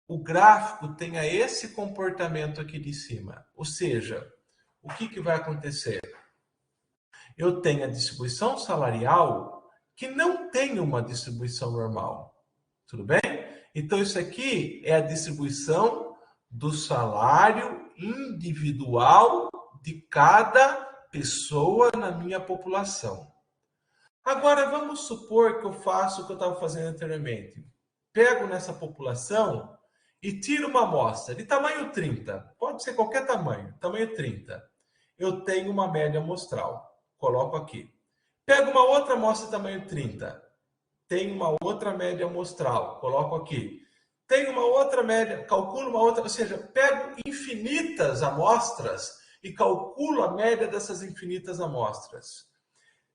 o gráfico tenha esse comportamento aqui de cima. Ou seja, o que vai acontecer? Eu tenho a distribuição salarial que não tem uma distribuição normal. Tudo bem? Então, isso aqui é a distribuição do salário individual de cada pessoa na minha população. Agora, vamos supor que eu faço o que eu estava fazendo anteriormente. Pego nessa população e tiro uma amostra de tamanho 30. Pode ser qualquer tamanho, tamanho 30. Eu tenho uma média amostral. Coloco aqui. Pego uma outra amostra de tamanho 30. Tenho uma outra média amostral. Coloco aqui. Tenho uma outra média, calculo uma outra, ou seja, pego infinitas amostras e calculo a média dessas infinitas amostras.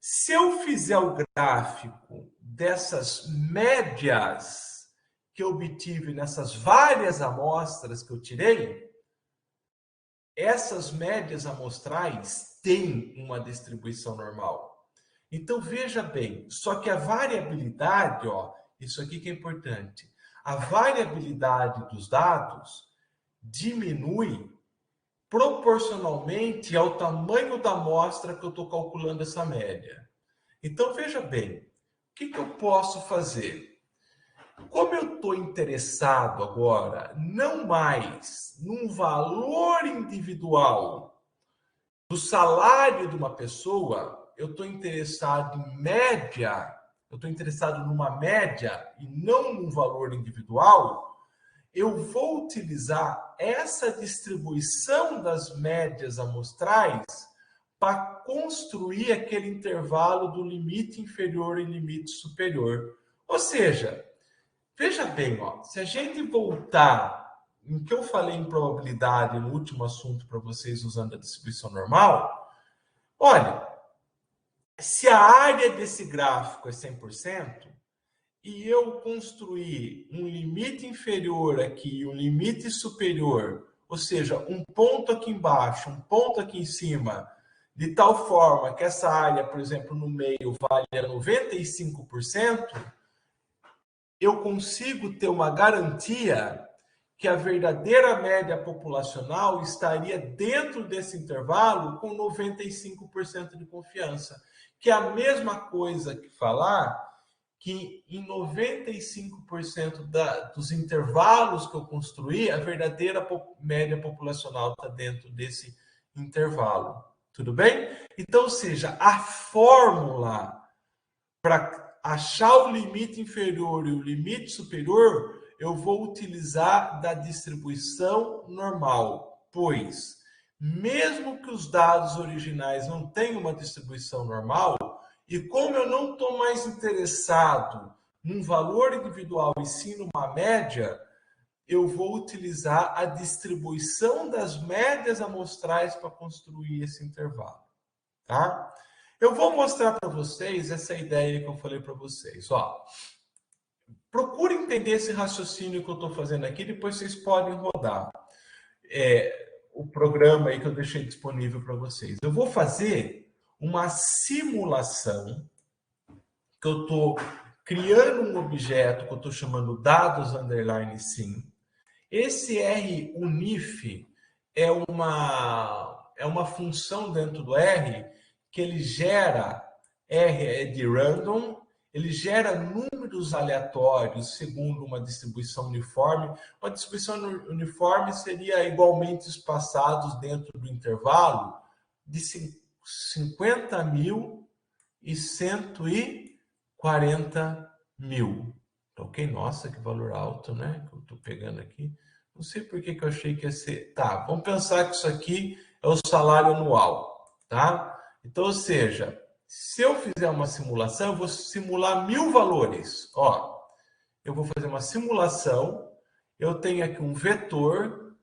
Se eu fizer o gráfico dessas médias que eu obtive nessas várias amostras que eu tirei, essas médias amostrais têm uma distribuição normal. Então, veja bem, só que a variabilidade, ó, isso aqui que é importante, a variabilidade dos dados diminui proporcionalmente ao tamanho da amostra que eu estou calculando essa média. Então, veja bem, o que eu posso fazer? Como eu estou interessado agora, não mais num valor individual do salário de uma pessoa, eu estou interessado em média, eu estou interessado numa média e não num valor individual, eu vou utilizar essa distribuição das médias amostrais para construir aquele intervalo do limite inferior e limite superior. Ou seja, veja bem, ó, se a gente voltar em que eu falei em probabilidade no último assunto para vocês usando a distribuição normal, olha, se a área desse gráfico é 100%, e eu construir um limite inferior aqui e um limite superior, ou seja, um ponto aqui embaixo, um ponto aqui em cima, de tal forma que essa área, por exemplo, no meio valha 95%, eu consigo ter uma garantia que a verdadeira média populacional estaria dentro desse intervalo com 95% de confiança, que é a mesma coisa que falar que em 95% dos intervalos que eu construí, a verdadeira média populacional está dentro desse intervalo. Tudo bem? Então, ou seja, a fórmula para achar o limite inferior e o limite superior, eu vou utilizar da distribuição normal, pois, mesmo que os dados originais não tenham uma distribuição normal, e como eu não estou mais interessado num valor individual e sim numa média, eu vou utilizar a distribuição das médias amostrais para construir esse intervalo, tá? Eu vou mostrar para vocês essa ideia que eu falei para vocês. Ó, procure entender esse raciocínio que eu estou fazendo aqui, depois vocês podem rodar o programa aí que eu deixei disponível para vocês. Eu vou fazer uma simulação que eu estou criando um objeto que eu estou chamando dados underline sim. Esse RUnif é uma função dentro do R que ele gera, R é de random, ele gera números aleatórios segundo uma distribuição uniforme. Uma distribuição uniforme seria igualmente espaçados dentro do intervalo de 50.000 e 140.000. Ok? Nossa, que valor alto, né? Que eu estou pegando aqui. Não sei por que eu achei que ia ser. Tá, vamos pensar que isso aqui é o salário anual, tá? Então, ou seja, se eu fizer uma simulação, eu vou simular 1.000 valores. Ó, eu vou fazer uma simulação, eu tenho aqui um vetor,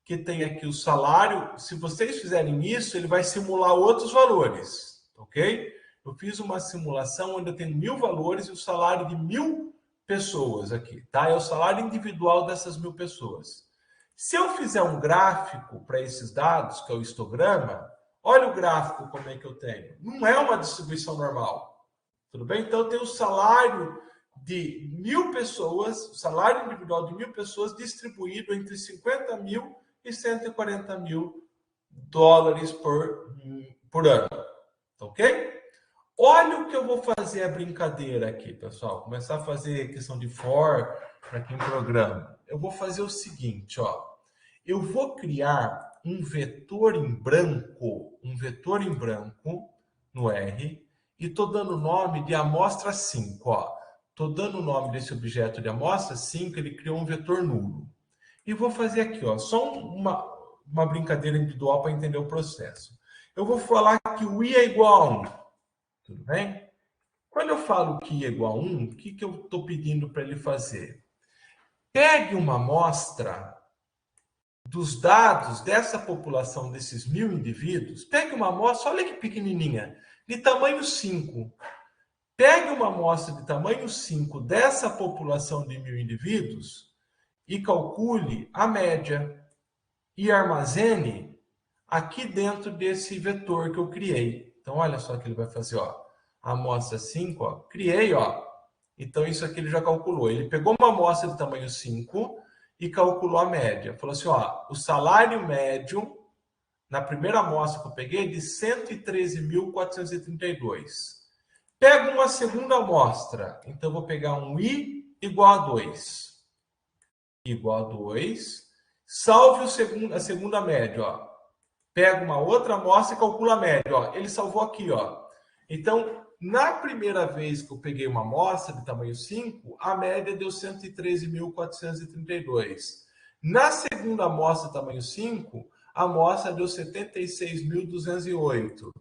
que tem aqui o salário. Se vocês fizerem isso, ele vai simular outros valores, ok? Eu fiz uma simulação onde eu tenho 1.000 valores e o salário de 1.000 pessoas aqui, tá? É o salário individual dessas 1.000 pessoas. Se eu fizer um gráfico para esses dados, que é o histograma, olha o gráfico como é que eu tenho. Não é uma distribuição normal. Tudo bem? Então, eu tenho o salário de 1.000 pessoas, o salário individual de 1.000 pessoas distribuído entre 50.000 e 140.000 dólares por ano. Ok? Olha o que eu vou fazer a brincadeira aqui, pessoal. Começar a fazer questão de for para quem programa. Eu vou fazer o seguinte, ó. Eu vou criar um vetor em branco no R, e estou dando o nome de amostra 5. Estou dando o nome desse objeto de amostra 5, ele criou um vetor nulo. E vou fazer aqui, só uma brincadeira individual para entender o processo. Eu vou falar que o i é igual a 1. Tudo bem? Quando eu falo que i é igual a 1, o que eu estou pedindo para ele fazer? Pegue uma amostra dos dados dessa população, desses 1000 indivíduos, pegue uma amostra, olha que pequenininha, de tamanho 5. Pegue uma amostra de tamanho 5 dessa população de 1000 indivíduos e calcule a média e armazene aqui dentro desse vetor que eu criei. Então, olha só o que ele vai fazer, a amostra 5, criei, Então, isso aqui ele já calculou. Ele pegou uma amostra de tamanho 5 e calculou a média. Falou assim, o salário médio, na primeira amostra que eu peguei, é de 113.432. Pego uma segunda amostra. Então, eu vou pegar um i igual a 2. Igual a 2. Salve a segunda média, Pego uma outra amostra e calculo a média, Ele salvou aqui, Então, na primeira vez que eu peguei uma amostra de tamanho 5, a média deu 113.432. Na segunda amostra de tamanho 5, a amostra deu 76.208.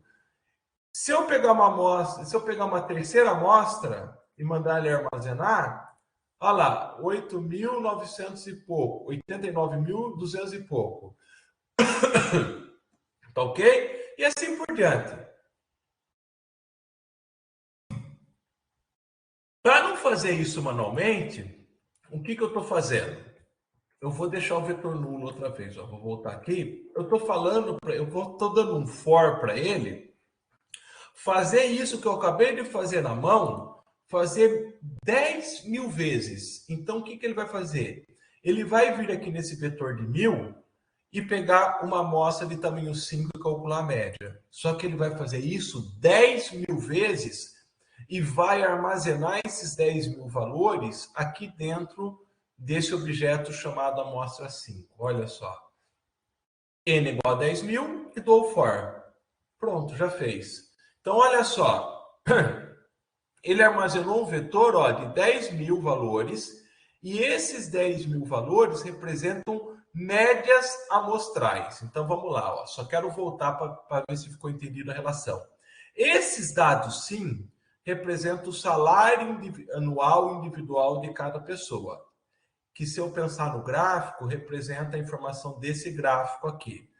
Se eu pegar uma terceira amostra e mandar ele armazenar, olha lá, 8.900 e pouco, 89.200 e pouco. Tá ok? E assim por diante. Para não fazer isso manualmente, o que eu estou fazendo? Eu vou deixar o vetor nulo outra vez. Vou voltar aqui. Eu estou dando um for para ele fazer isso que eu acabei de fazer na mão, fazer 10.000 vezes. Então, o que ele vai fazer? Ele vai vir aqui nesse vetor de 1000 e pegar uma amostra de tamanho 5 e calcular a média. Só que ele vai fazer isso 10.000 vezes e vai armazenar esses 10.000 valores aqui dentro desse objeto chamado amostra 5. Olha só. N igual a 10.000 e dou o for. Pronto, já fez. Então, olha só. Ele armazenou um vetor de 10.000 valores e esses 10.000 valores representam médias amostrais. Então, vamos lá. Só quero voltar para ver se ficou entendido a relação. Esses dados, sim, representam o salário anual individual de cada pessoa. Que, se eu pensar no gráfico, representa a informação desse gráfico aqui.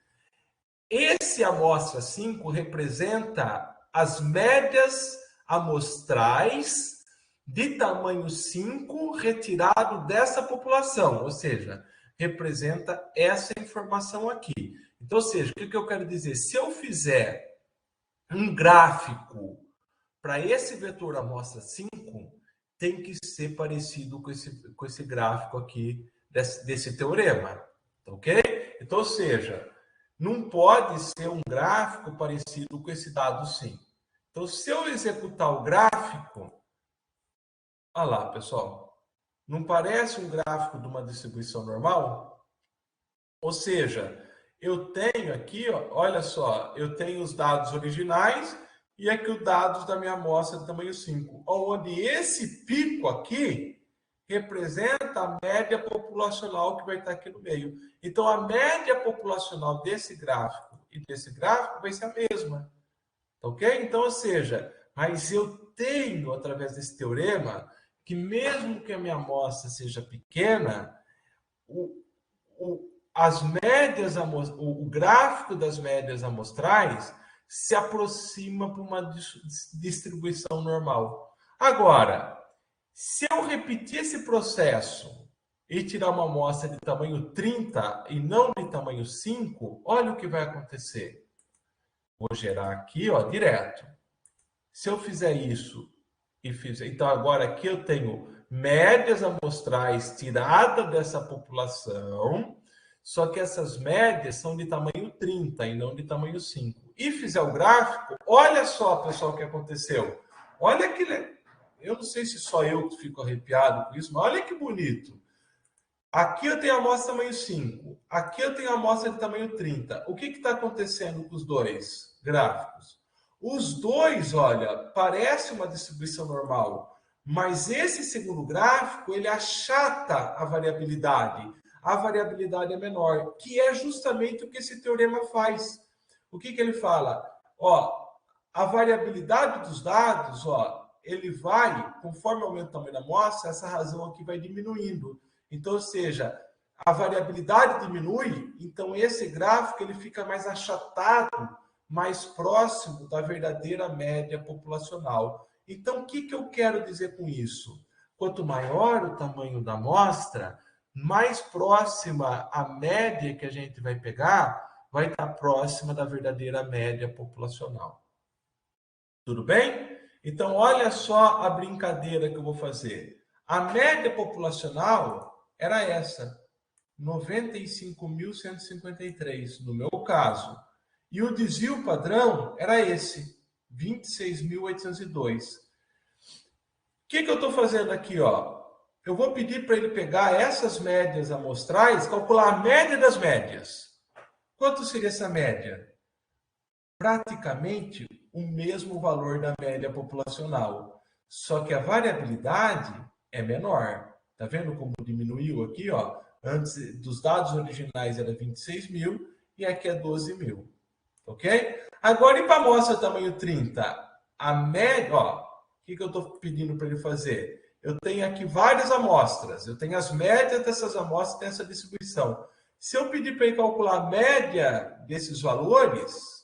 Esse amostra 5 representa as médias amostrais de tamanho 5 retirado dessa população, ou seja, representa essa informação aqui. Então, ou seja, o que eu quero dizer? Se eu fizer um gráfico para esse vetor amostra 5, tem que ser parecido com esse gráfico aqui desse teorema, ok? Então, ou seja, não pode ser um gráfico parecido com esse dado 5. Então, se eu executar o gráfico, olha lá, pessoal, não parece um gráfico de uma distribuição normal? Ou seja, eu tenho aqui, olha só, eu tenho os dados originais e aqui os dados da minha amostra de tamanho 5, onde esse pico aqui representa a média populacional que vai estar aqui no meio. Então, a média populacional desse gráfico e desse gráfico vai ser a mesma. Ok? Então, ou seja, mas eu tenho, através desse teorema, que mesmo que a minha amostra seja pequena, o gráfico das médias amostrais se aproxima para uma distribuição normal. Agora, se eu repetir esse processo e tirar uma amostra de tamanho 30 e não de tamanho 5, olha o que vai acontecer. Vou gerar aqui, direto. Se eu fizer isso e fizer... Então, agora aqui eu tenho médias amostrais tiradas dessa população, só que essas médias são de tamanho 30 e não de tamanho 5. E fizer o gráfico, olha só, pessoal, o que aconteceu. Olha que... Eu não sei se só eu fico arrepiado com isso, mas olha que bonito. Aqui eu tenho a amostra tamanho 5. Aqui eu tenho a amostra de tamanho 30. O que está acontecendo com os dois gráficos? Os dois, olha, parece uma distribuição normal, mas esse segundo gráfico, ele achata a variabilidade. A variabilidade é menor, que é justamente o que esse teorema faz. O que ele fala? Ó, a variabilidade dos dados, ó, ele vai, conforme aumenta o tamanho da amostra, essa razão aqui vai diminuindo. Então, ou seja, a variabilidade diminui, então esse gráfico ele fica mais achatado, mais próximo da verdadeira média populacional. Então, o que eu quero dizer com isso? Quanto maior o tamanho da amostra, mais próxima a média que a gente vai pegar, vai estar próxima da verdadeira média populacional. Tudo bem? Então, olha só a brincadeira que eu vou fazer. A média populacional era essa, 95.153, no meu caso. E o desvio padrão era esse, 26.802. O que eu estou fazendo aqui? Ó? Eu vou pedir para ele pegar essas médias amostrais, calcular a média das médias. Quanto seria essa média? Praticamente o mesmo valor da média populacional. Só que a variabilidade é menor. Tá vendo como diminuiu aqui, ó? Antes dos dados originais era 26 mil e aqui é 12 mil. Ok? Agora, e para a amostra tamanho 30? A média, ó, o que eu estou pedindo para ele fazer? Eu tenho aqui várias amostras. Eu tenho as médias dessas amostras, tem essa distribuição. Se eu pedir para ele calcular a média desses valores,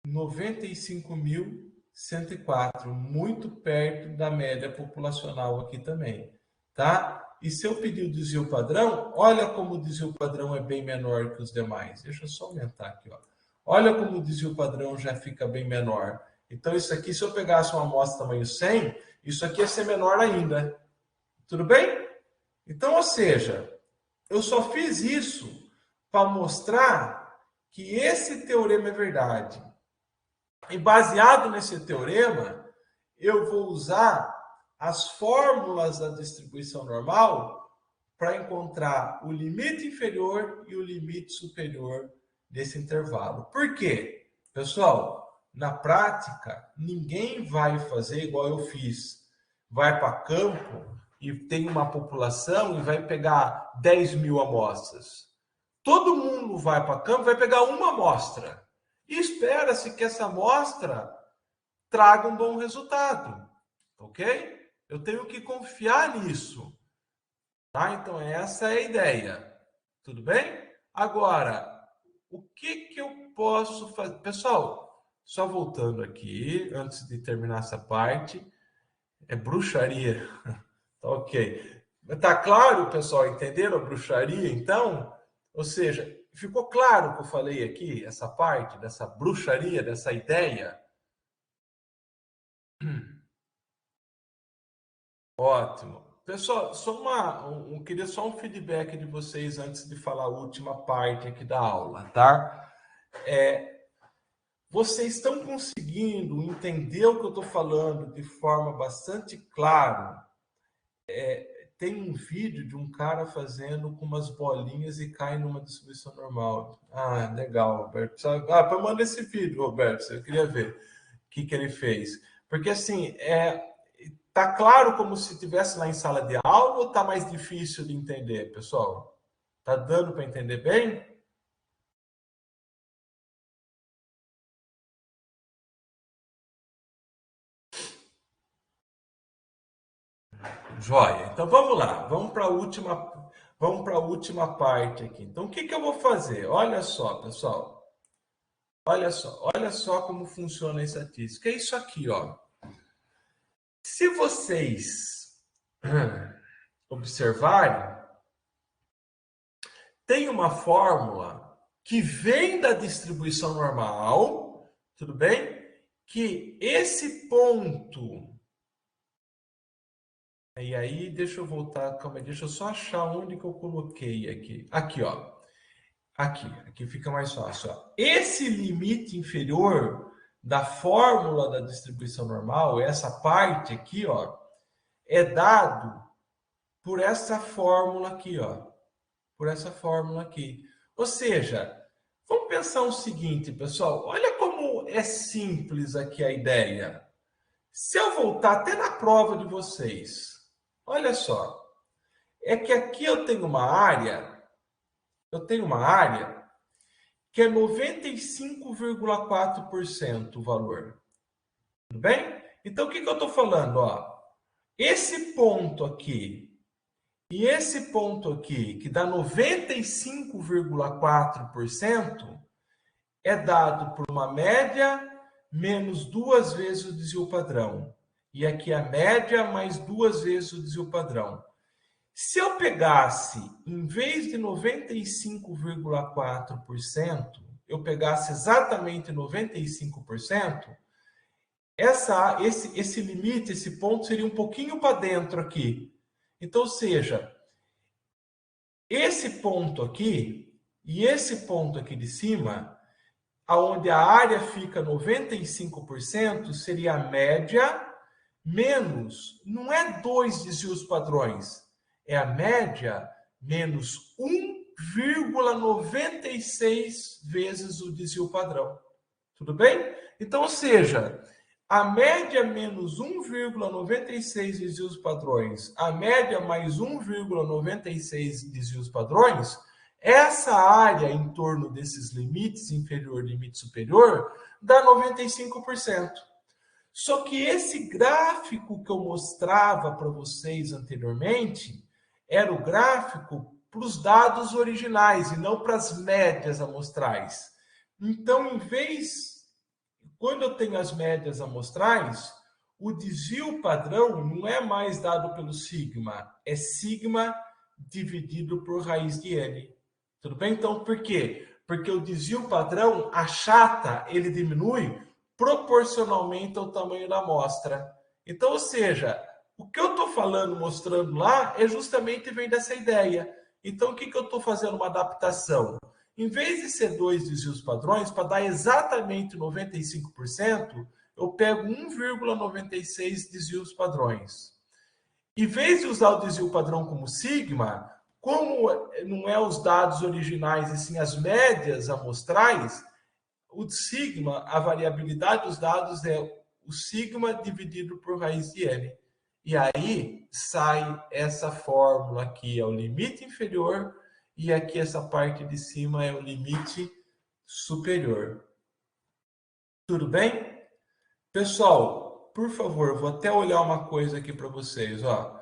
95.104, muito perto da média populacional aqui também, tá? E se eu pedir o desvio padrão, olha como o desvio padrão é bem menor que os demais. Deixa eu só aumentar aqui, ó. Olha como o desvio padrão já fica bem menor. Então, isso aqui, se eu pegasse uma amostra tamanho 100, isso aqui ia ser menor ainda. Tudo bem? Então, ou seja, eu só fiz isso para mostrar que esse teorema é verdade. E baseado nesse teorema, eu vou usar as fórmulas da distribuição normal para encontrar o limite inferior e o limite superior desse intervalo. Por quê? Pessoal, na prática, ninguém vai fazer igual eu fiz. Vai para campo e tem uma população e vai pegar 10 mil amostras. Todo mundo vai para campo e vai pegar uma amostra. E espera-se que essa amostra traga um bom resultado, ok? Eu tenho que confiar nisso, tá? Então, essa é a ideia, tudo bem? Agora, o que eu posso fazer? Pessoal, só voltando aqui, antes de terminar essa parte, é bruxaria, tá ok. Tá claro, pessoal, entenderam a bruxaria, então? Ou seja, ficou claro o que eu falei aqui, essa parte dessa bruxaria, dessa ideia? Ótimo. Pessoal, queria só um feedback de vocês antes de falar a última parte aqui da aula, tá? Vocês estão conseguindo entender o que eu estou falando de forma bastante clara? Tem um vídeo de um cara fazendo com umas bolinhas e cai numa distribuição normal. Ah, legal, Roberto. Para mandar esse vídeo, Roberto, eu queria ver o que ele fez. Porque assim, tá claro como se estivesse lá em sala de aula ou tá mais difícil de entender, pessoal? Tá dando para entender bem? Joia. Então vamos lá, vamos para a última parte aqui. Então o que eu vou fazer? Olha só, pessoal. Olha só como funciona a estatística. É isso aqui, ó. Se vocês observarem, tem uma fórmula que vem da distribuição normal, tudo bem? Que esse ponto. E aí, deixa eu voltar, calma aí, deixa eu só achar onde que eu coloquei aqui. Aqui, ó. Aqui fica mais fácil. Ó. Esse limite inferior da fórmula da distribuição normal, essa parte aqui, ó, é dado por essa fórmula aqui, ó. Por essa fórmula aqui. Ou seja, vamos pensar o seguinte, pessoal. Olha como é simples aqui a ideia. Se eu voltar até na prova de vocês, olha só. É que aqui eu tenho uma área que é 95,4% o valor. Tudo bem? Então, o que eu estou falando? Ó, esse ponto aqui e esse ponto aqui, que dá 95,4%, é dado por uma média menos 2 vezes o desvio padrão. E aqui a média mais 2 vezes o desvio padrão. Se eu pegasse, em vez de 95,4%, eu pegasse exatamente 95%, esse limite, esse ponto seria um pouquinho para dentro aqui. Então, ou seja, esse ponto aqui e esse ponto aqui de cima, aonde a área fica 95%, seria a média menos, não é 2 desvios padrões, é a média menos 1,96 vezes o desvio padrão. Tudo bem? Então, ou seja, a média menos 1,96 desvios padrões, a média mais 1,96 desvios padrões, essa área em torno desses limites, inferior, limite superior, dá 95%. Só que esse gráfico que eu mostrava para vocês anteriormente era o gráfico para os dados originais e não para as médias amostrais. Então, quando eu tenho as médias amostrais, o desvio padrão não é mais dado pelo sigma, é sigma dividido por raiz de n. Tudo bem? Então, por quê? Porque o desvio padrão achata, ele diminui proporcionalmente ao tamanho da amostra. Então, ou seja, o que eu estou falando, mostrando lá, é justamente vem dessa ideia. Então, o que eu estou fazendo uma adaptação? Em vez de ser 2 desvios padrões, para dar exatamente 95%, eu pego 1,96 desvios padrões. Em vez de usar o desvio padrão como sigma, como não é os dados originais e sim as médias amostrais, o sigma, a variabilidade dos dados é o sigma dividido por raiz de n. E aí sai essa fórmula aqui, é o limite inferior, e aqui essa parte de cima é o limite superior. Tudo bem? Pessoal, por favor, vou até olhar uma coisa aqui para vocês. Ó.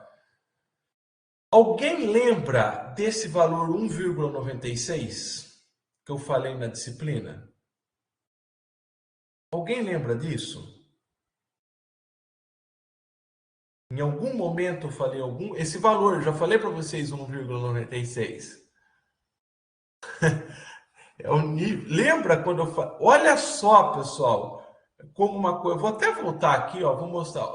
Alguém lembra desse valor 1,96 que eu falei na disciplina? Alguém lembra disso? Em algum momento eu falei esse valor, eu já falei para vocês 1,96. É o nível. Lembra quando eu falei? Olha só, pessoal, como uma coisa. Vou até voltar aqui, ó, vou mostrar.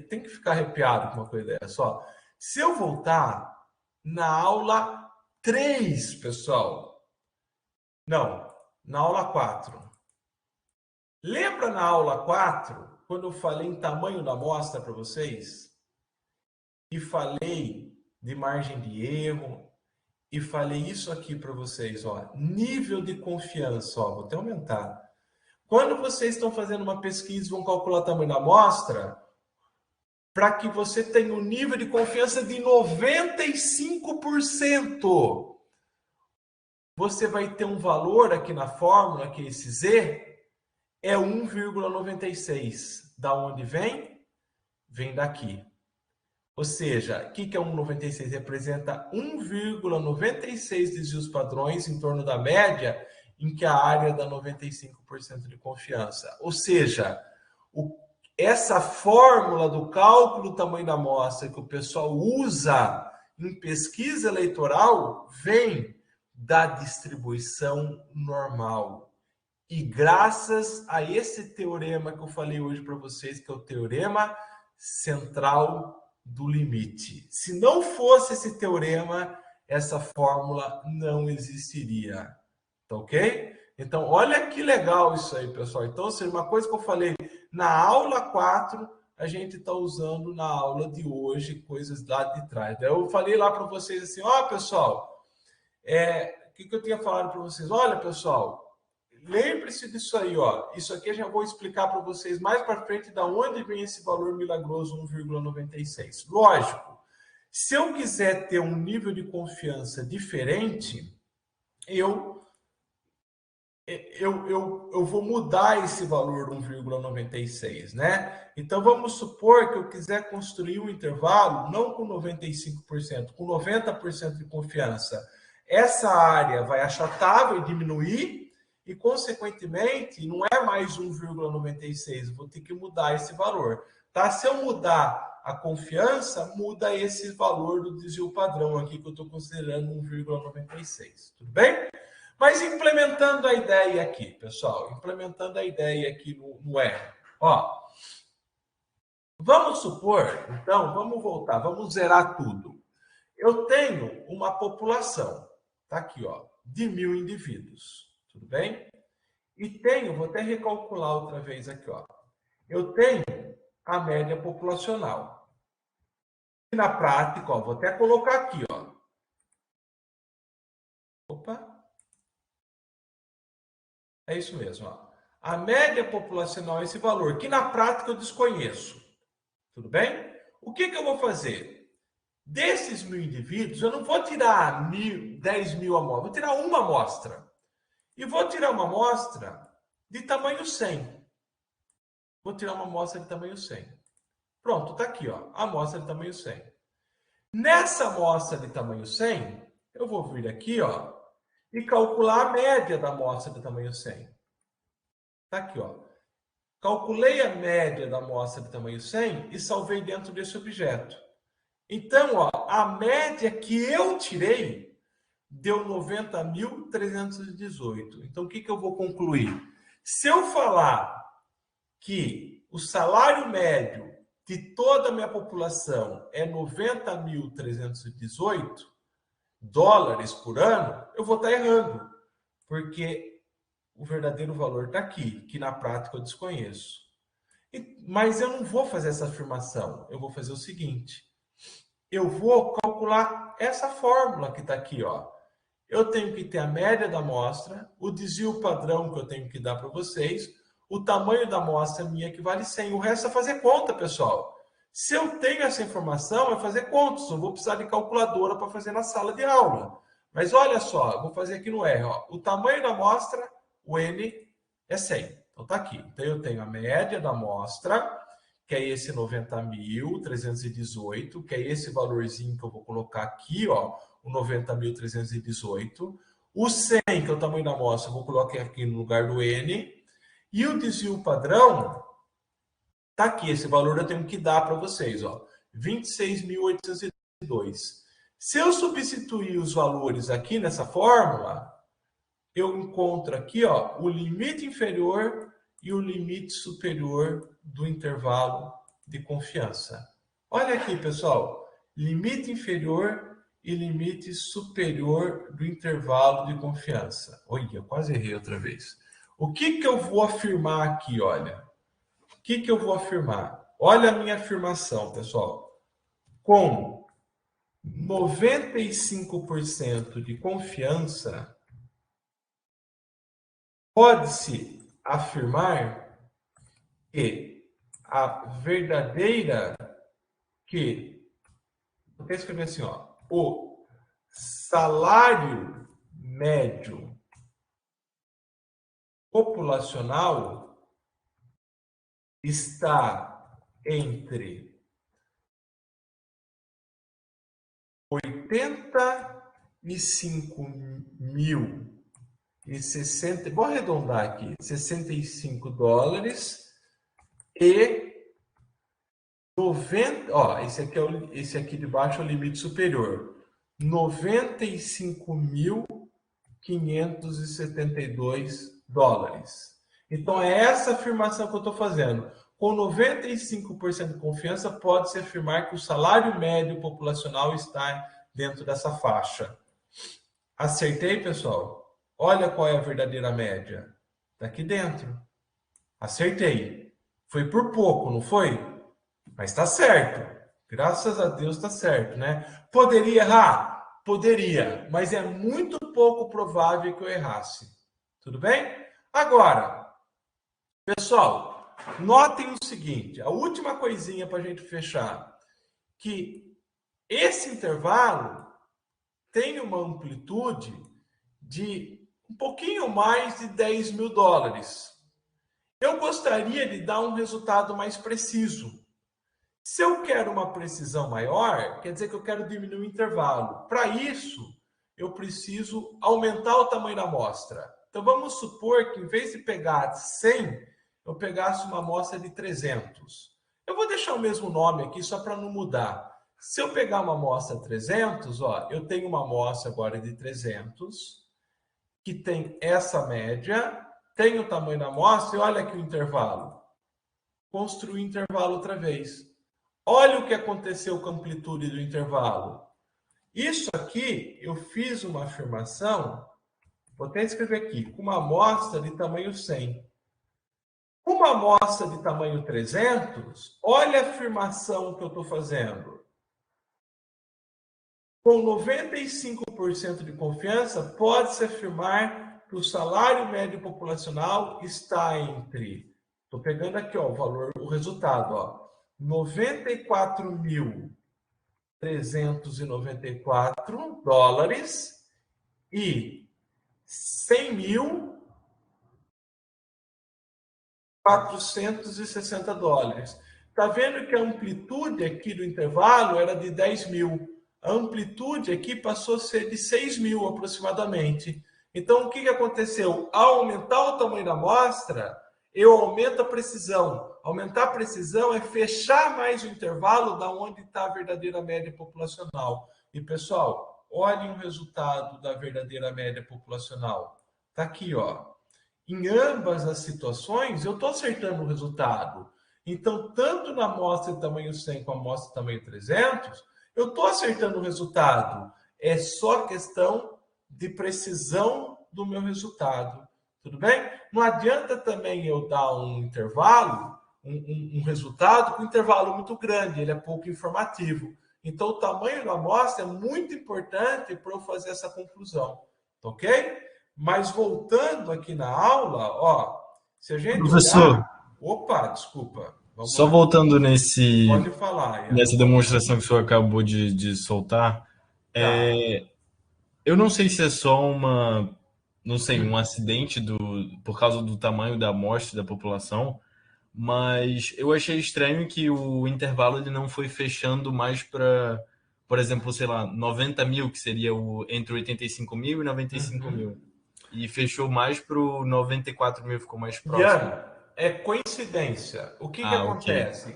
Tem que ficar arrepiado com uma coisa dessa, ó. Se eu voltar na aula 3, pessoal. Não, na aula 4. Lembra na aula 4, quando eu falei em tamanho da amostra para vocês? E falei de margem de erro, e falei isso aqui para vocês, ó, nível de confiança, ó, vou até aumentar. Quando vocês estão fazendo uma pesquisa, vão calcular o tamanho da amostra, para que você tenha um nível de confiança de 95%. Você vai ter um valor aqui na fórmula, que esse Z é 1,96. Da onde vem? Vem daqui. Ou seja, o que é 1,96? Representa 1,96 desvios padrões em torno da média, em que a área dá 95% de confiança. Ou seja, essa fórmula do cálculo do tamanho da amostra que o pessoal usa em pesquisa eleitoral vem da distribuição normal. E graças a esse teorema que eu falei hoje para vocês, que é o teorema central do limite. Se não fosse esse teorema, essa fórmula não existiria. Tá ok? Então, olha que legal isso aí, pessoal. Então, uma coisa que eu falei na aula 4, a gente está usando na aula de hoje, coisas lá de trás. Eu falei lá para vocês assim, ó, pessoal, o que eu tinha falado para vocês? Olha, pessoal, lembre-se disso aí, ó. Isso aqui eu já vou explicar para vocês mais para frente da onde vem esse valor milagroso 1,96. Lógico, se eu quiser ter um nível de confiança diferente, eu vou mudar esse valor 1,96, né? Então, vamos supor que eu quiser construir um intervalo, não com 95%, com 90% de confiança. Essa área vai achatar, vai diminuir, e, consequentemente, não é mais 1,96, vou ter que mudar esse valor. Tá? Se eu mudar a confiança, muda esse valor do desvio padrão aqui, que eu estou considerando 1,96. Tudo bem? Mas implementando a ideia aqui, pessoal, implementando a ideia aqui no R. Ó, vamos supor, então, vamos voltar, vamos zerar tudo. Eu tenho uma população, tá aqui, ó, de 1.000 indivíduos, tudo bem? E tenho, vou até recalcular outra vez aqui, ó. Eu tenho a média populacional. E na prática, ó, vou até colocar aqui, ó. Opa. É isso mesmo. Ó. A média populacional é esse valor, que na prática eu desconheço. Tudo bem? O que eu vou fazer? Desses 1.000 indivíduos, eu não vou tirar 10.000 amostras, vou tirar uma amostra. E vou tirar uma amostra de tamanho 100. Vou tirar uma amostra de tamanho 100. Pronto, está aqui, ó, a amostra de tamanho 100. Nessa amostra de tamanho 100, eu vou vir aqui, ó, e calcular a média da amostra de tamanho 100. Tá aqui, ó. Calculei a média da amostra de tamanho 100 e salvei dentro desse objeto. Então, ó, a média que eu tirei deu 90.318. Então, o que eu vou concluir? Se eu falar que o salário médio de toda a minha população é 90.318 dólares por ano, eu vou estar errando, porque o verdadeiro valor está aqui, que na prática eu desconheço. Mas eu não vou fazer essa afirmação, eu vou fazer o seguinte, eu vou calcular essa fórmula que está aqui, ó. Eu tenho que ter a média da amostra, o desvio padrão que eu tenho que dar para vocês, o tamanho da amostra minha que vale 100. O resto é fazer conta, pessoal. Se eu tenho essa informação, é fazer contas. Eu vou precisar de calculadora para fazer na sala de aula. Mas olha só, eu vou fazer aqui no R. Ó. O tamanho da amostra, o N, é 100. Então tá aqui. Então eu tenho a média da amostra, que é esse 90.318, que é esse valorzinho que eu vou colocar aqui, ó, o 90.318. O 100, que é o tamanho da amostra, eu vou colocar aqui no lugar do N. E o desvio padrão, tá aqui, esse valor eu tenho que dar para vocês, ó, 26.802. Se eu substituir os valores aqui nessa fórmula, eu encontro aqui, ó, o limite inferior e o limite superior do intervalo de confiança. Olha aqui, pessoal, limite inferior e limite superior do intervalo de confiança. Olha, quase errei outra vez. O que eu vou afirmar aqui, olha? O que eu vou afirmar? Olha a minha afirmação, pessoal. Com 95% de confiança, pode-se afirmar que a verdadeira, vou escrever assim, ó, o salário médio populacional está entre 85.060, vou arredondar aqui, 65 dólares e 90, ó, esse aqui de baixo é o limite superior, 95.572 dólares. Então é essa afirmação que eu estou fazendo. Com 95% de confiança, pode-se afirmar que o salário médio populacional está dentro dessa faixa. Acertei, pessoal? Olha qual é a verdadeira média. Está aqui dentro. Acertei. Foi por pouco, não foi? Mas está certo. Graças a Deus está certo, né? Poderia errar? Poderia, mas é muito pouco provável que eu errasse. Tudo bem? Agora, pessoal, notem o seguinte, a última coisinha para a gente fechar, que esse intervalo tem uma amplitude de um pouquinho mais de 10 mil dólares. Eu gostaria de dar um resultado mais preciso. Se eu quero uma precisão maior, quer dizer que eu quero diminuir o intervalo. Para isso, eu preciso aumentar o tamanho da amostra. Então, vamos supor que em vez de pegar 100, eu pegasse uma amostra de 300. Eu vou deixar o mesmo nome aqui só para não mudar. Se eu pegar uma amostra 300, ó, eu tenho uma amostra agora de 300, que tem essa média, tem o tamanho da amostra, e olha aqui o intervalo. Construir o intervalo outra vez. Olha o que aconteceu com a amplitude do intervalo. Isso aqui, eu fiz uma afirmação, vou até escrever aqui, com uma amostra de tamanho 100. Uma amostra de tamanho 300, olha a afirmação que eu estou fazendo. Com 95% de confiança, pode-se afirmar que o salário médio populacional está entre... Estou pegando aqui ó, o valor, o resultado, ó, 94.394 dólares e 100.460 dólares. Está vendo que a amplitude aqui do intervalo era de 10 mil. A amplitude aqui passou a ser de 6 mil aproximadamente. Então, o que aconteceu? Ao aumentar o tamanho da amostra, eu aumento a precisão. Aumentar a precisão é fechar mais o intervalo da onde está a verdadeira média populacional. E, pessoal, olhem o resultado da verdadeira média populacional. Está aqui, ó. Em ambas as situações, eu estou acertando o resultado. Então, tanto na amostra de tamanho 100 como a amostra de tamanho 300, eu estou acertando o resultado. É só questão de precisão do meu resultado. Tudo bem? Não adianta também eu dar um intervalo, um resultado com um intervalo muito grande, ele é pouco informativo. Então, o tamanho da amostra é muito importante para eu fazer essa conclusão. Ok? Mas voltando aqui na aula, ó, se a gente Professor, olhar... Opa, desculpa. Vamos só lá. voltando Pode falar, Ian. nessa demonstração que o senhor acabou de soltar, Tá. eu não sei se é só não sei, um acidente por causa do tamanho da amostra da população, mas eu achei estranho que o intervalo ele não foi fechando mais para, por exemplo, sei lá, 90 mil, que seria entre 85 mil e 95 mil. E fechou mais para o 94 mil, ficou mais próximo. Ian, é coincidência. O que Ah, ok. acontece?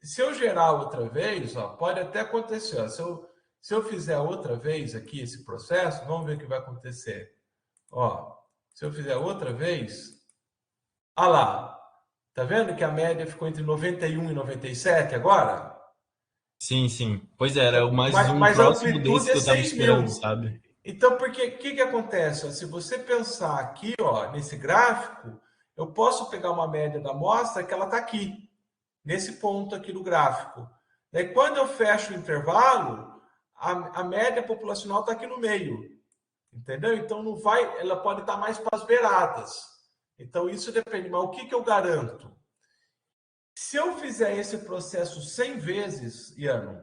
Se eu gerar outra vez, ó, pode até acontecer. Ó, se eu fizer outra vez aqui esse processo, vamos ver o que vai acontecer. Ó, se eu fizer outra vez, ah lá, tá vendo que a média ficou entre 91 e 97 agora? Sim, sim. Pois é, era mais um Mas a próximo amplitude desse é que eu estava 6 esperando, mil. sabe? Então, porque o que acontece? Se você pensar aqui, ó, nesse gráfico, eu posso pegar uma média da amostra que ela está aqui, nesse ponto aqui do gráfico. Daí, quando eu fecho o intervalo, a média populacional está aqui no meio, entendeu? Então, não vai, ela pode estar mais para as beiradas. Então, isso depende. Mas o que eu garanto? Se eu fizer esse processo 100 vezes, Iano,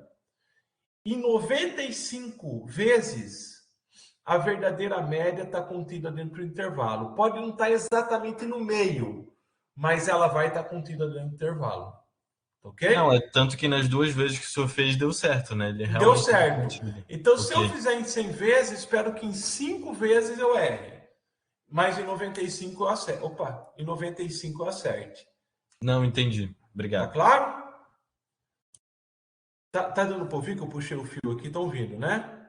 em 95 vezes, a verdadeira média está contida dentro do intervalo. Pode não estar exatamente no meio, mas ela vai estar contida dentro do intervalo. Não, Ok? é tanto que nas duas vezes que o senhor fez deu certo, né? Ele Deu realmente está certo. contido. Então, se eu Ok. fizer em 100 vezes, espero que em 5 vezes eu erre. Mas em 95 eu acerte. Opa, em 95 eu acerte. Não, entendi. Tá Obrigado. claro? Tá dando para ouvir que eu puxei o fio aqui? Estão ouvindo, né?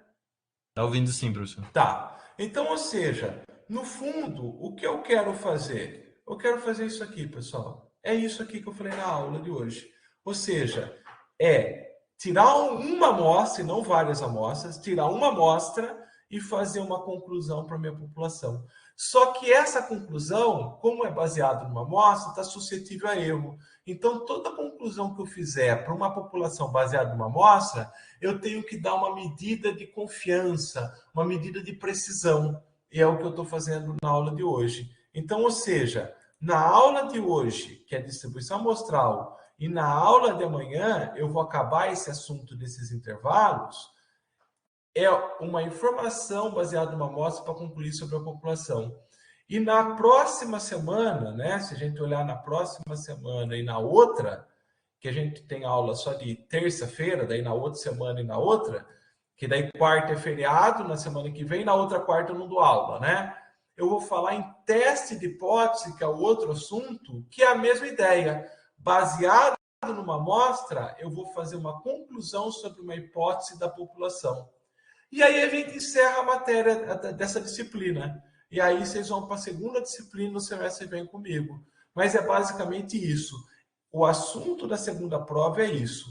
Tá ouvindo sim, professor. Tá. Então, ou seja, no fundo, o que eu quero fazer? Eu quero fazer isso aqui, pessoal. É isso aqui que eu falei na aula de hoje. Ou seja, é tirar uma amostra, e não várias amostras, tirar uma amostra e fazer uma conclusão para a minha população. Só que essa conclusão, como é baseada numa amostra, está suscetível a erro. Então, toda conclusão que eu fizer para uma população baseada numa amostra, eu tenho que dar uma medida de confiança, uma medida de precisão. E é o que eu estou fazendo na aula de hoje. Então, ou seja, na aula de hoje, que é distribuição amostral, e na aula de amanhã, eu vou acabar esse assunto desses intervalos, é uma informação baseada numa amostra para concluir sobre a população. E na próxima semana, né, se a gente olhar na próxima semana e na outra, que a gente tem aula só de terça-feira, daí na outra semana e na outra, que daí quarta é feriado, na semana que vem, na outra quarta eu não dou aula, né? Eu vou falar em teste de hipótese, que é o outro assunto, que é a mesma ideia. Baseado numa amostra, eu vou fazer uma conclusão sobre uma hipótese da população. E aí a gente encerra a matéria dessa disciplina. E aí vocês vão para a segunda disciplina no semestre e vem comigo. Mas é basicamente isso. O assunto da segunda prova é isso.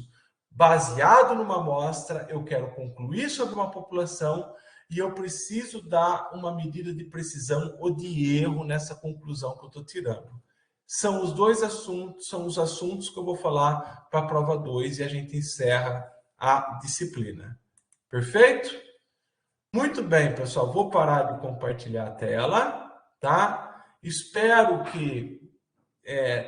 Baseado numa amostra, eu quero concluir sobre uma população e eu preciso dar uma medida de precisão ou de erro nessa conclusão que eu estou tirando. São os dois assuntos, são os assuntos que eu vou falar para a prova 2 e a gente encerra a disciplina. Perfeito? Muito bem, pessoal. Vou parar de compartilhar a tela, tá? Espero que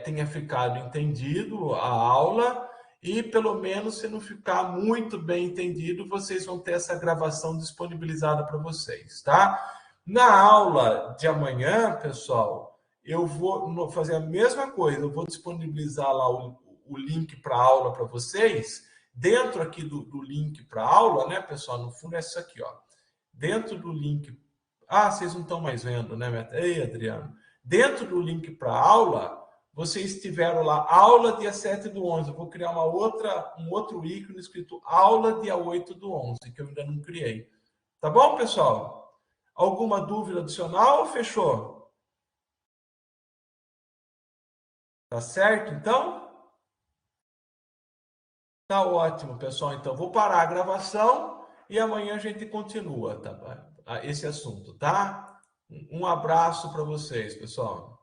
tenha ficado entendido a aula e, pelo menos, se não ficar muito bem entendido, vocês vão ter essa gravação disponibilizada para vocês, tá? Na aula de amanhã, pessoal, eu vou fazer a mesma coisa. Eu vou disponibilizar lá o link para a aula para vocês. Dentro aqui do link para a aula, né, pessoal? No fundo é isso aqui, ó. Dentro do link... Ah, vocês não estão mais vendo, né, Ei, Adriano? Dentro do link para a aula, vocês tiveram lá aula dia 7/11. Eu vou criar um outro ícone escrito aula dia 8/11, que eu ainda não criei. Tá bom, pessoal? Alguma dúvida adicional ou fechou? Tá certo, então? Tá ótimo, pessoal. Então, vou parar a gravação e amanhã a gente continua, tá? Esse assunto, tá? Um abraço para vocês, pessoal.